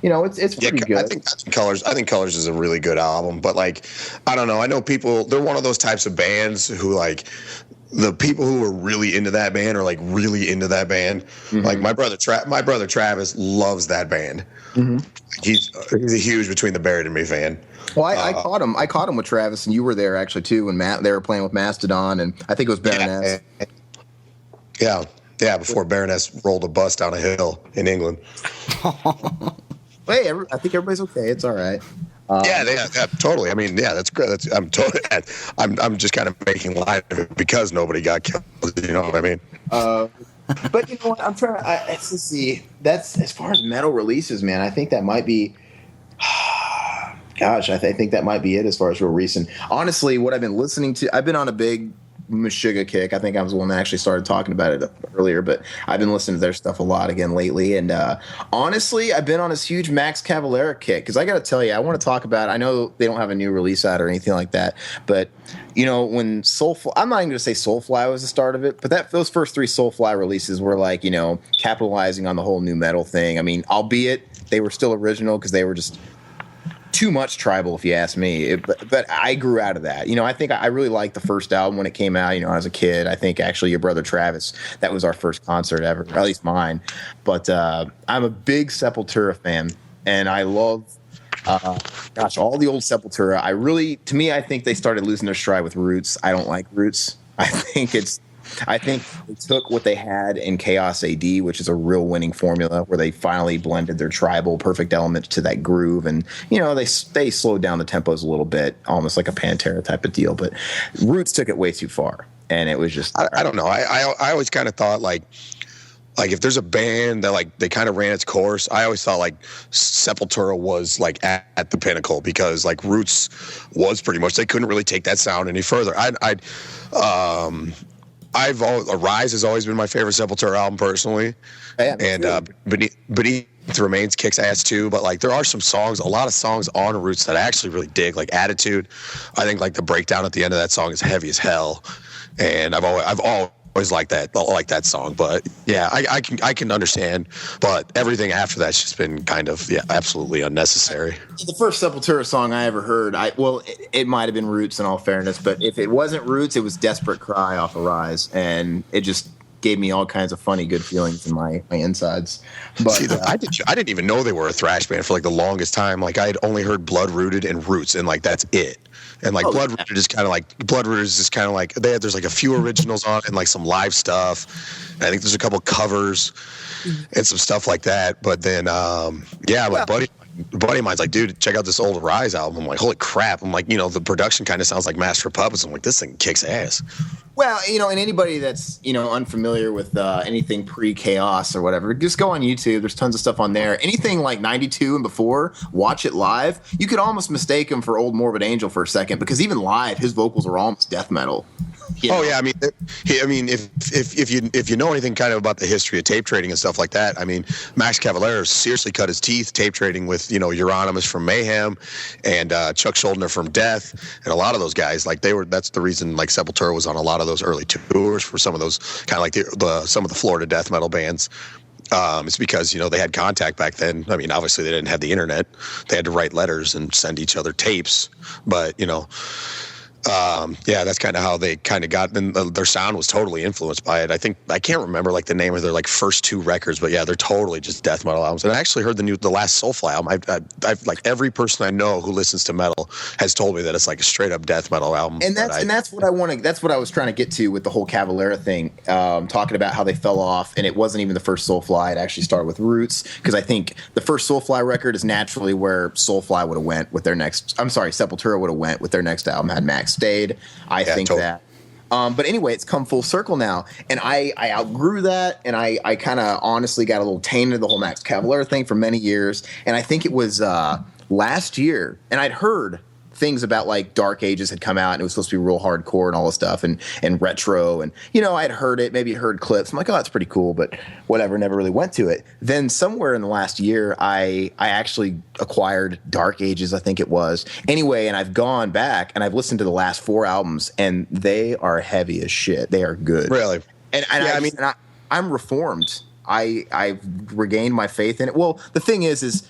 it's pretty good. I think Colors is a really good album. But like, I don't know. I know people. They're one of those types of bands who like. The people who are really into that band are like really into that band. Mm-hmm. Like my brother Travis loves that band. Mm-hmm. He's a huge Between the Buried and Me fan. Well, I caught him. I caught him with Travis, and you were there actually too when they were playing with Mastodon, and I think it was Baroness. Yeah. Before Baroness rolled a bus down a hill in England. Hey, I think everybody's okay. It's all right. Yeah, totally. I mean, that's great. I'm just kind of making light of it because nobody got killed. You know what I mean? But you know what? I'm trying. Let's see. That's as far as metal releases, man. I think that might be. Gosh, I think that might be it as far as real recent. Honestly, what I've been listening to, I've been on a big Meshuggah kick. I think I was the one that actually started talking about it earlier, but I've been listening to their stuff a lot again lately. And honestly, I've been on this huge Max Cavalera kick because I got to tell you, I want to talk about. I know they don't have a new release out or anything like that, but when Soulfly, I'm not even going to say Soulfly was the start of it, but those first 3 Soulfly releases were like capitalizing on the whole new metal thing. I mean, albeit they were still original because they were just too much tribal, if you ask me. But I grew out of that. I think I really liked the first album when it came out. As a kid, I think actually your brother Travis, that was our first concert ever, or at least mine. But I'm a big Sepultura fan, and I love, all the old Sepultura. I think they started losing their stride with Roots. I don't like Roots. I think they took what they had in Chaos AD, which is a real winning formula, where they finally blended their tribal perfect elements to that groove, and they slowed down the tempos a little bit, almost like a Pantera type of deal. But Roots took it way too far, and it was just I don't know. I always kind of thought like if there's a band that they kind of ran its course, I always thought Sepultura was at the pinnacle, because Roots was pretty much, they couldn't really take that sound any further. Arise has always been my favorite Sepultura album personally, and Beneath Remains kicks ass too. But there are some songs, a lot of songs on Roots that I actually really dig, like Attitude. I think the breakdown at the end of that song is heavy as hell, and I've always liked that song. But yeah, I can understand, but everything after that's just been kind of absolutely unnecessary. The first Sepultura song I ever heard, it might have been Roots in all fairness, but if it wasn't Roots, it was Desperate Cry off of Rise, and it just gave me all kinds of funny, good feelings in my insides. But see, I didn't even know they were a thrash band for the longest time. I had only heard Blood Rooted and Roots, and that's it. And Blood Rooted is kind of there's a few originals on it and some live stuff. And I think there's a couple covers and some stuff like that. But then buddy of mine's dude, check out this old Rise album. I'm like, holy crap. I'm like, the production kind of sounds like Master of Puppets. I'm like, this thing kicks ass. Well, and anybody that's, unfamiliar with anything pre-Chaos or whatever, just go on YouTube. There's tons of stuff on there. Anything like 92 and before, watch it live. You could almost mistake him for old Morbid Angel for a second, because even live, his vocals are almost death metal. Oh yeah, I mean, if you know anything kind of about the history of tape trading and stuff like that, I mean, Max Cavalera seriously cut his teeth tape trading with Euronymous from Mayhem and Chuck Schuldiner from Death, and a lot of those guys. That's the reason Sepultura was on a lot of those early tours for some of those kind of some of the Florida death metal bands. It's because they had contact back then. I mean, obviously they didn't have the internet; they had to write letters and send each other tapes. But that's kind of how they kind of got, and their sound was totally influenced by it. I can't remember the name of their first 2 records, but yeah, they're totally just death metal albums. And I actually heard the last Soulfly album. I've every person I know who listens to metal has told me that it's a straight up death metal album. And that's what I want to. That's what I was trying to get to with the whole Cavalera thing, talking about how they fell off, and it wasn't even the first Soulfly. It actually started with Roots, because I think the first Soulfly record is naturally where Soulfly would have went with their next. I'm sorry, Sepultura would have went with their next album had Max stayed. I think totally. That. But anyway, it's come full circle now, and I outgrew that, and I kind of honestly got a little tainted the whole Max Cavalera thing for many years, and I think it was last year, and I'd heard things about Dark Ages had come out, and it was supposed to be real hardcore and all this stuff, and retro, and I'd heard it, maybe heard clips. I'm like, oh, that's pretty cool, but whatever, never really went to it. Then somewhere in the last year, I actually acquired Dark Ages, I think it was. Anyway, and I've gone back and I've listened to the last 4 albums, and they are heavy as shit. They are good. Really? And I'm reformed. I've regained my faith in it. Well, the thing is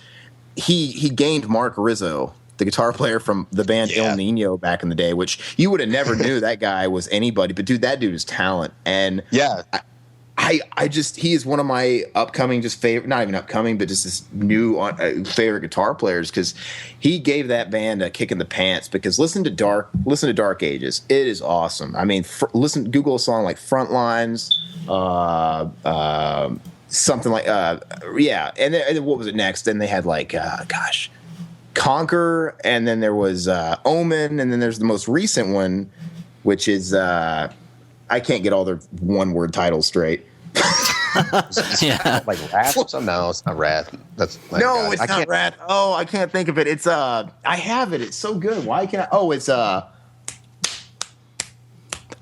he gained Mark Rizzo, the guitar player from the band El Nino back in the day, which you would have never knew that guy was anybody. But dude, that dude is talent. And I just, he is one of my upcoming, just favorite, not even upcoming, but just this new favorite guitar players, because he gave that band a kick in the pants. Because listen to Dark Ages, it is awesome. I mean, Google a song like Frontlines, something like and then what was it next? Then they had Conquer, and then there was Omen, and then there's the most recent one, which is I can't get all their one-word titles straight. Wrath or something? No, it's not Wrath. It's not Wrath. Oh, I can't think of it. It's I have it. It's so good. Why can't I? Oh, it's I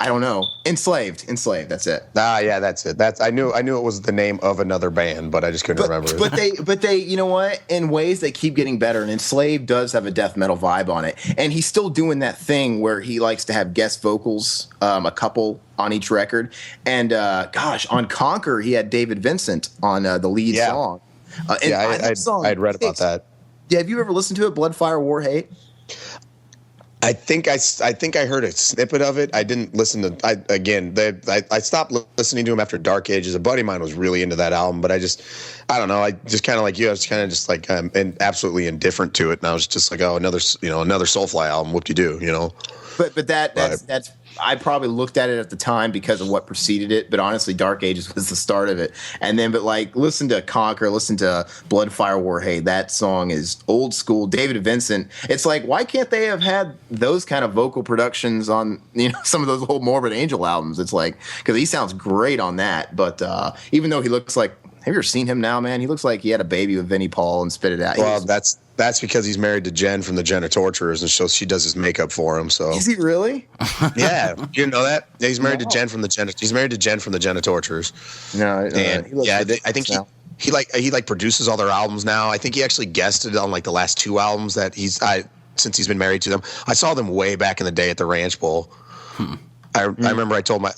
I don't know. Enslaved. That's it. Yeah, that's it. I knew it was the name of another band, but I just couldn't remember. But they, you know what? In ways they keep getting better. And Enslaved does have a death metal vibe on it, and he's still doing that thing where he likes to have guest vocals, a couple on each record. And on Conquer, he had David Vincent on the lead song. I'd read about that. Yeah, have you ever listened to it? Blood, Fire, War, Hate. I think I heard a snippet of it. I didn't listen to. I stopped listening to him after Dark Ages. A buddy of mine was really into that album, but I don't know. I just kind of like you. I was kind of just like and absolutely indifferent to it, and I was just like, oh, another Soulfly album. What do you do? You know. But that's I probably looked at it at the time because of what preceded it. But honestly, Dark Ages was the start of it. And then, listen to Conquer, listen to Blood, Fire, War, Hate. That song is old school. David Vincent. It's like, why can't they have had those kind of vocal productions on some of those old Morbid Angel albums? It's like, because he sounds great on that. But even though he looks like, have you ever seen him now, man? He looks like he had a baby with Vinnie Paul and spit it out. Well, that's because he's married to Jen from the Jenna Torturers, and so she does his makeup for him. So is he really? Yeah, you know that? Yeah, he's married to Jen from the Jenna. He's married to Jen from the Jenna Torturers. No, I think he produces all their albums now. I think he actually guested on like the last two albums that since he's been married to them. I saw them way back in the day at the Ranch Bowl. I remember I told my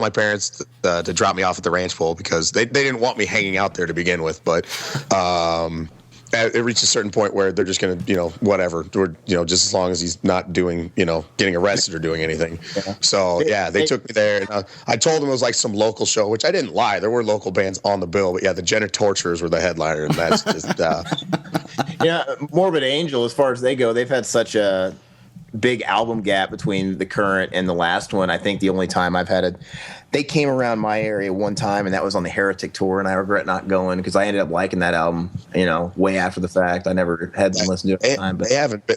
parents to drop me off at the Ranch Bowl because they didn't want me hanging out there to begin with, but it reached a certain point where they're just going to, whatever, just as long as he's not doing, getting arrested or doing anything. Yeah. So they took me there, and I told them it was like some local show, which I didn't lie. There were local bands on the bill, but the Jenna Torturers were the headliner, and that's just Morbid Angel, as far as they go, they've had such a big album gap between the current and the last one. I think the only time I've had they came around my area one time, and that was on the Heretic tour, and I regret not going because I ended up liking that album, way after the fact. I never had them listen to it at the time. But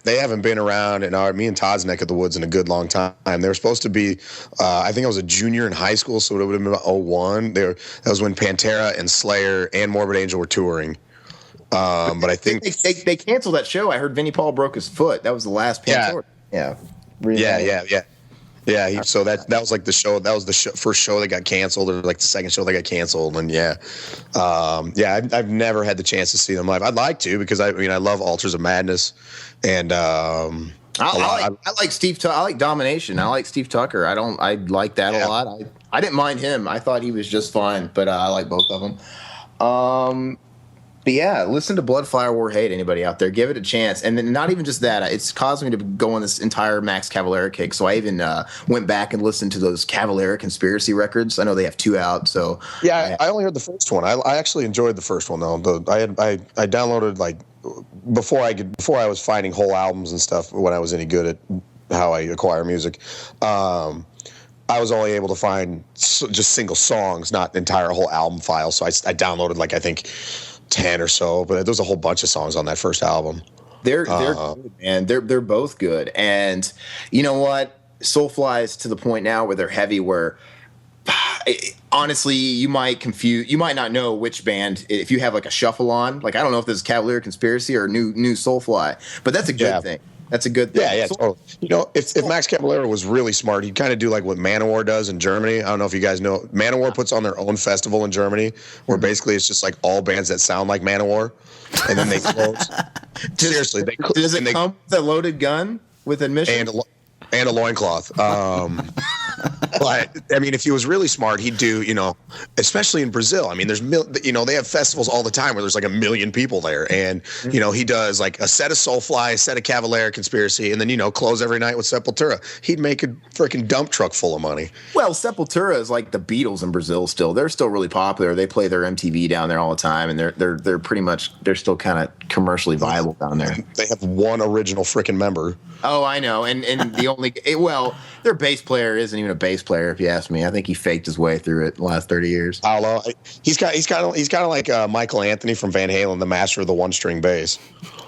they haven't been around in me and Todd's neck of the woods in a good long time. They were supposed to be, I think I was a junior in high school, so it would have been about 2001. That was when Pantera and Slayer and Morbid Angel were touring. But I think they canceled that show. I heard Vinnie Paul broke his foot. That was the last Pantera. Yeah. Really Yeah. So that was like the show. That was the first show that got canceled, or like the second show that got canceled. And I've never had the chance to see them live. I'd like to because I love Altars of Madness, and I like Steve. I like Domination. I like Steve Tucker. I like that a lot. I didn't mind him. I thought he was just fine, but I like both of them. But yeah, listen to Blood, Fire, War, Hate, anybody out there. Give it a chance. And then not even just that, it's caused me to go on this entire Max Cavalera kick. So I even went back and listened to those Cavalera Conspiracy records. I know they have 2 out. So yeah, I only heard the first one. I actually enjoyed the first one, though. I downloaded, like, before I was finding whole albums and stuff when I was any good at how I acquire music. I was only able to find just single songs, not entire whole album files. So I downloaded, like, I think 10 or so, but there's a whole bunch of songs on that first album. They're good, man. They're both good. And you know what? Soulfly is to the point now where they're heavy, where honestly you might not know which band if you have like a shuffle on. Like, I don't know if this is Cavalier Conspiracy or new Soulfly, but that's a good thing. That's a good thing. Yeah, totally. If Max Cavalera was really smart, he'd kind of do like what Manowar does in Germany. I don't know if you guys know. Manowar puts on their own festival in Germany where basically it's just like all bands that sound like Manowar, and then they close. Seriously, does it come with a loaded gun with admission? And a loincloth. But I mean, if he was really smart, he'd do, especially in Brazil. I mean, there's, they have festivals all the time where there's like 1 million people there. And, he does like a set of Soulfly, a set of Cavalera Conspiracy, and then, close every night with Sepultura. He'd make a freaking dump truck full of money. Well, Sepultura is like the Beatles in Brazil still. They're still really popular. They play their MTV down there all the time, and they're pretty much, they're still kind of commercially viable down there. They have one original freaking member. Oh, I know. And the only, their bass player isn't even a bass player, if you ask me. I think he faked his way through it the last 30 years. I don't know. He's kind of like Michael Anthony from Van Halen, the master of the one-string bass.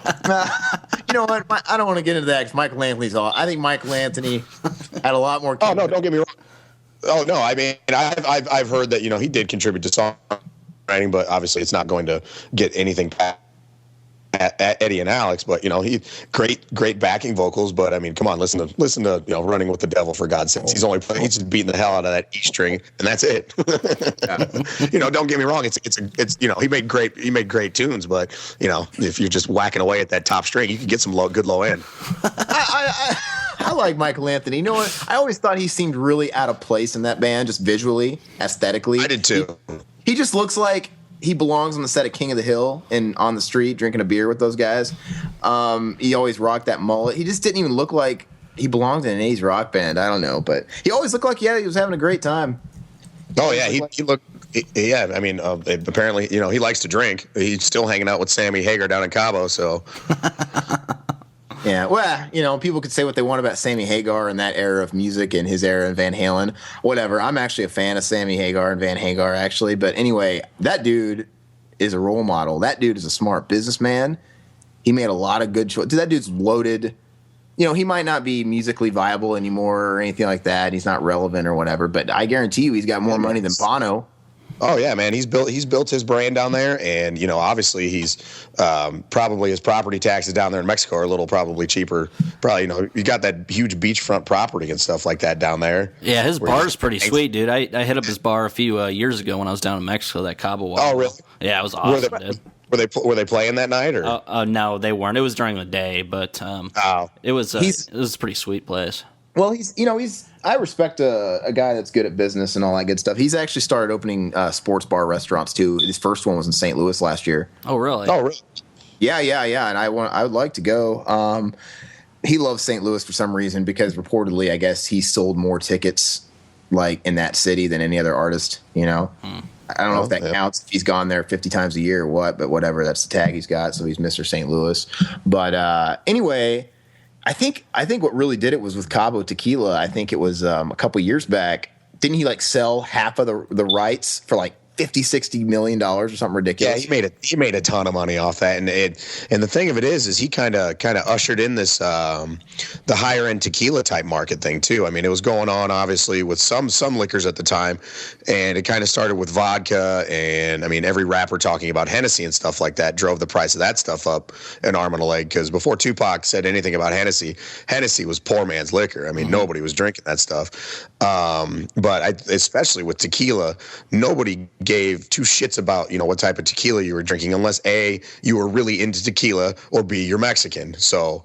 You know what? I don't want to get into that because Michael Anthony's all. I think Michael Anthony had a lot more. Oh no, don't get me wrong. Oh no, I mean I've heard that he did contribute to songwriting, but obviously it's not going to get anything past Eddie and Alex, but he great backing vocals. But I mean, come on, listen to Running with the Devil, for God's sakes. He's just beating the hell out of that E string, and that's it. Don't get me wrong. It's he made great tunes, but if you're just whacking away at that top string, you can get some good low end. I like Michael Anthony. You know what? I always thought he seemed really out of place in that band, just visually, aesthetically. I did too. He just looks like he belongs on the set of King of the Hill and on the street drinking a beer with those guys. He always rocked that mullet. He just didn't even look like he belonged in an 80s rock band. I don't know, but he always looked like he was having a great time. Oh yeah, he looked. Yeah, I mean, apparently, he likes to drink. He's still hanging out with Sammy Hagar down in Cabo, so. Yeah, well, people could say what they want about Sammy Hagar and that era of music and his era in Van Halen. Whatever. I'm actually a fan of Sammy Hagar and Van Hagar, actually. But anyway, that dude is a role model. That dude is a smart businessman. He made a lot of good choices. That dude's loaded. He might not be musically viable anymore or anything like that. He's not relevant or whatever. But I guarantee you he's got more money than Bono. Oh yeah, man. He's built his brand down there, and obviously he's probably his property taxes down there in Mexico are a little probably cheaper. Probably you got that huge beachfront property and stuff like that down there. Yeah, his bar's pretty sweet, dude. I hit up his bar a few years ago when I was down in Mexico. That Cabo Wabo. Oh really? Yeah, it was awesome, dude. Were they playing that night or? No, they weren't. It was during the day, but it was a pretty sweet place. Well, I respect a guy that's good at business and all that good stuff. He's actually started opening sports bar restaurants too. His first one was in St. Louis last year. Oh, really? Yeah. And I would like to go. He loves St. Louis for some reason because reportedly, I guess he sold more tickets like in that city than any other artist. I don't know if that counts if he's gone there 50 times a year or what, but whatever. That's the tag he's got, so he's Mr. St. Louis. But anyway. I think what really did it was with Cabo Tequila. I think it was a couple years back. Didn't he sell half of the rights for $50-60 million or something ridiculous? Yeah, he made a ton of money off that, and the thing of it is he kind of ushered in this the higher end tequila type market thing too. I mean, it was going on obviously with some liquors at the time, and it kind of started with vodka, and I mean every rapper talking about Hennessy and stuff like that drove the price of that stuff up an arm and a leg, because before Tupac said anything about Hennessy was poor man's liquor. I mean, nobody was drinking that stuff, but especially with tequila, nobody gave two shits about what type of tequila you were drinking unless A, you were really into tequila, or B, you're Mexican. So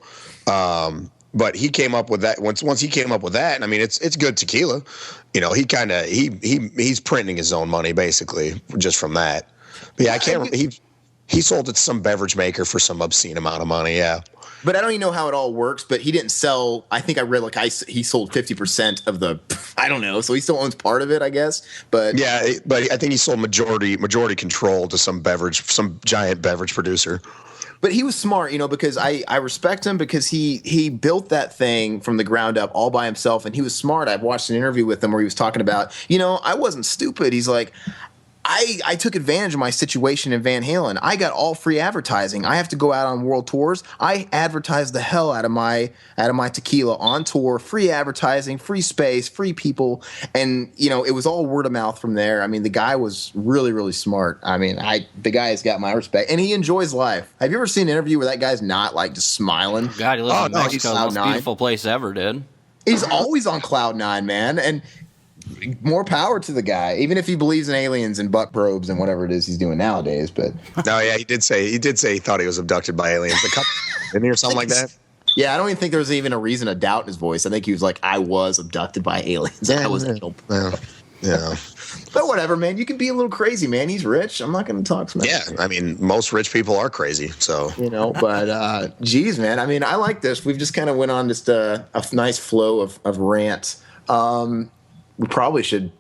but he came up with that once he came up with that, and I mean it's good tequila. He's printing his own money basically just from that. But yeah, he sold it to some beverage maker for some obscene amount of money, yeah. But I don't even know how it all works. But he didn't sell. I think I read he sold 50% of the. I don't know. So he still owns part of it, I guess. But yeah, but I think he sold majority control to some giant beverage producer. But he was smart, because I respect him because he built that thing from the ground up all by himself, and he was smart. I've watched an interview with him where he was talking about, I wasn't stupid. He's like, I took advantage of my situation in Van Halen. I got all free advertising. I have to go out on world tours. I advertised the hell out of my tequila on tour. Free advertising, free space, free people, and it was all word of mouth from there. I mean, the guy was really, really smart. I mean, the guy has got my respect, and he enjoys life. Have you ever seen an interview where that guy's not just smiling? God, he lives in Mexico, the most beautiful place ever, dude. He's always on cloud nine, man, and. More power to the guy, even if he believes in aliens and butt probes and whatever it is he's doing nowadays. But no, yeah, he did say he thought he was abducted by aliens. Didn't he, or something like that? Yeah, I don't even think there was even a reason to doubt in his voice. I think he was like, "I was abducted by aliens. I was yeah. But whatever, man. You can be a little crazy, man. He's rich. I'm not going to talk smack. Yeah, I mean, most rich people are crazy. So but geez, man. I mean, I like this. We've just kind of went on just a nice flow of rants. We probably should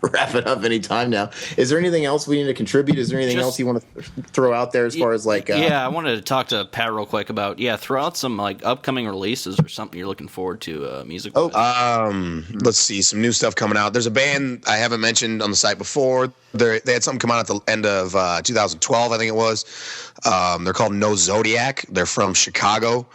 wrap it up any time now. Is there anything else we need to contribute? Is there anything else you want to throw out there as far as I wanted to talk to Pat real quick about throw out some upcoming releases or something you're looking forward to music. Let's see, some new stuff coming out. There's a band I haven't mentioned on the site before. They had something come out at the end of 2012, I think it was. They're called No Zodiac. They're from Chicago.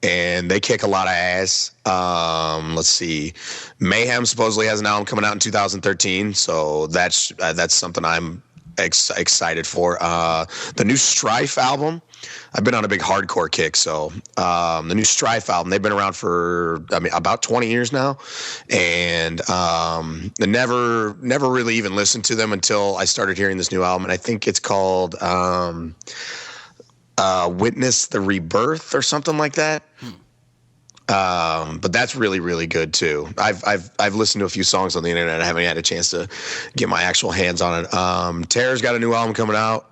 And they kick a lot of ass. Let's see. Mayhem supposedly has an album coming out in 2013, so that's something I'm excited for. The new Strife album. I've been on a big hardcore kick, so the new Strife album. They've been around for about 20 years now, and I never really even listened to them until I started hearing this new album, and I think it's called Witness the Rebirth or something like that. But that's really, really good too. I've listened to a few songs on the internet. I haven't had a chance to get my actual hands on it. Terror's got a new album coming out.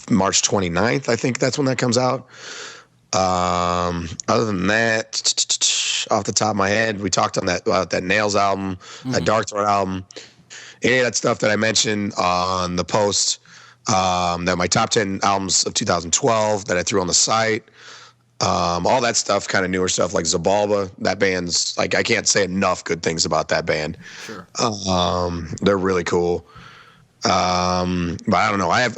March 29th, I think that's when that comes out. Other than that, off the top of my head, we talked on about that Nails album, that Dark Throne album, any of that stuff that I mentioned on the post, that my top 10 albums of 2012 that I threw on the site. All that stuff, kind of newer stuff like Zabalba. That band's like, I can't say enough good things about that band. Sure. They're really cool. But I don't know. I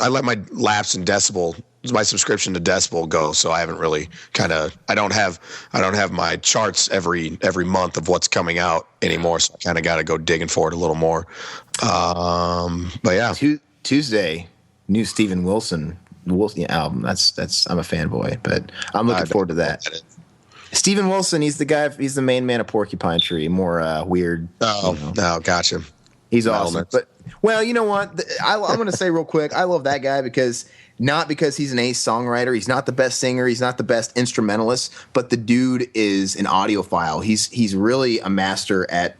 let my lapse in Decibel, my subscription to Decibel go, so I haven't really I don't have my charts every month of what's coming out anymore, so I kind of got to go digging for it a little more. But yeah. Tuesday, new Steven Wilson album. That's I'm a fanboy, but I'm looking forward to that. Steven Wilson, he's the main man of Porcupine Tree, more weird. Oh, gotcha. He's awesome. But well, you know what? I'm going to say real quick, I love that guy because he's an ace songwriter, he's not the best singer, he's not the best instrumentalist, but the dude is an audiophile. He's really a master at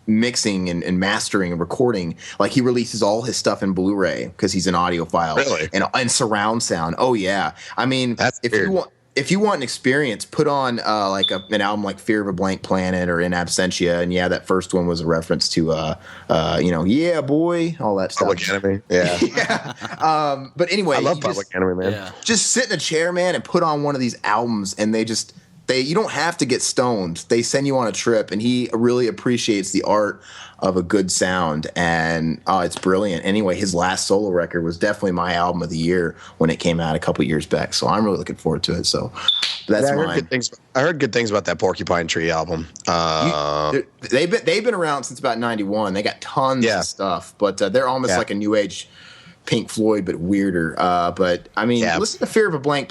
mixing and mastering and recording. Like, he releases all his stuff in Blu-ray because he's an audiophile. Really? And surround sound. Oh yeah. I mean, that's weird. If you want an experience, put on an album like Fear of a Blank Planet or In Absentia, and yeah, that first one was a reference to yeah boy, all that stuff. Public Enemy, yeah. Yeah. But anyway, I love Public Enemy, man. Yeah. Just sit in a chair, man, and put on one of these albums, and you don't have to get stoned. They send you on a trip, and he really appreciates the art of a good sound, and it's brilliant. Anyway, his last solo record was definitely my album of the year when it came out a couple years back, so I'm really looking forward to it. So that's mine. I heard good things about that Porcupine Tree album. They've been around since about 91. They got tons of stuff, but they're almost like a new age Pink Floyd, but weirder. But I mean, listen to Fear of a Blank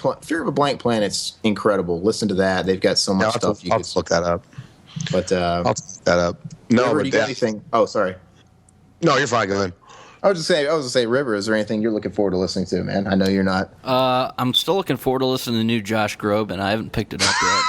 Planet's incredible. Listen to that. They've got so much stuff. I'll look that up. But I'll look that up. No, River, you got anything? Oh, sorry. No, you're fine. Go ahead. I was just say, River, is there anything you're looking forward to listening to, man? I know you're not. I'm still looking forward to listening to the new Josh Groban. I haven't picked it up yet.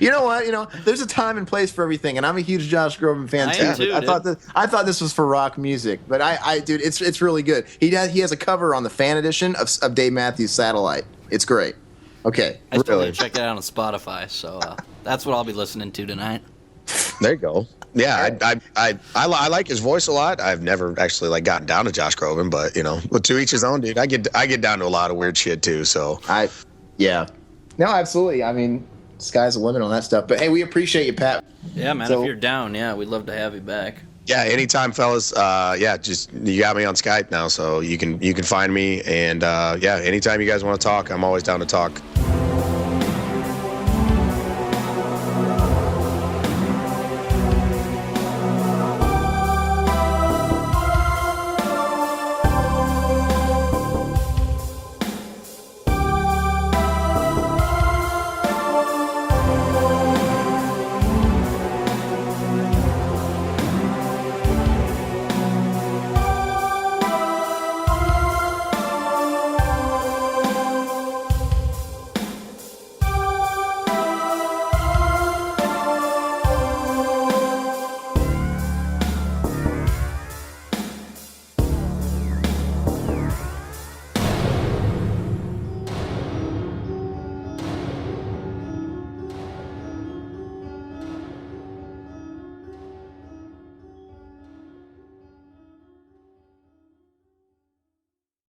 You know what? There's a time and place for everything, and I'm a huge Josh Groban fan too. I thought this was for rock music, but dude, it's really good. He has a cover on the fan edition of Dave Matthews Satellite. It's great. Okay, I still need to check that out on Spotify, so that's what I'll be listening to tonight. There you go. Yeah, I like his voice a lot. I've never actually gotten down to Josh Groban, but to each his own, dude. I get down to a lot of weird shit too. So no, absolutely. I mean, sky's the limit on that stuff. But hey, we appreciate you, Pat. Yeah, man. If you're down, we'd love to have you back. Yeah, anytime, fellas. Just you got me on Skype now, so you can find me, and anytime you guys want to talk, I'm always down to talk.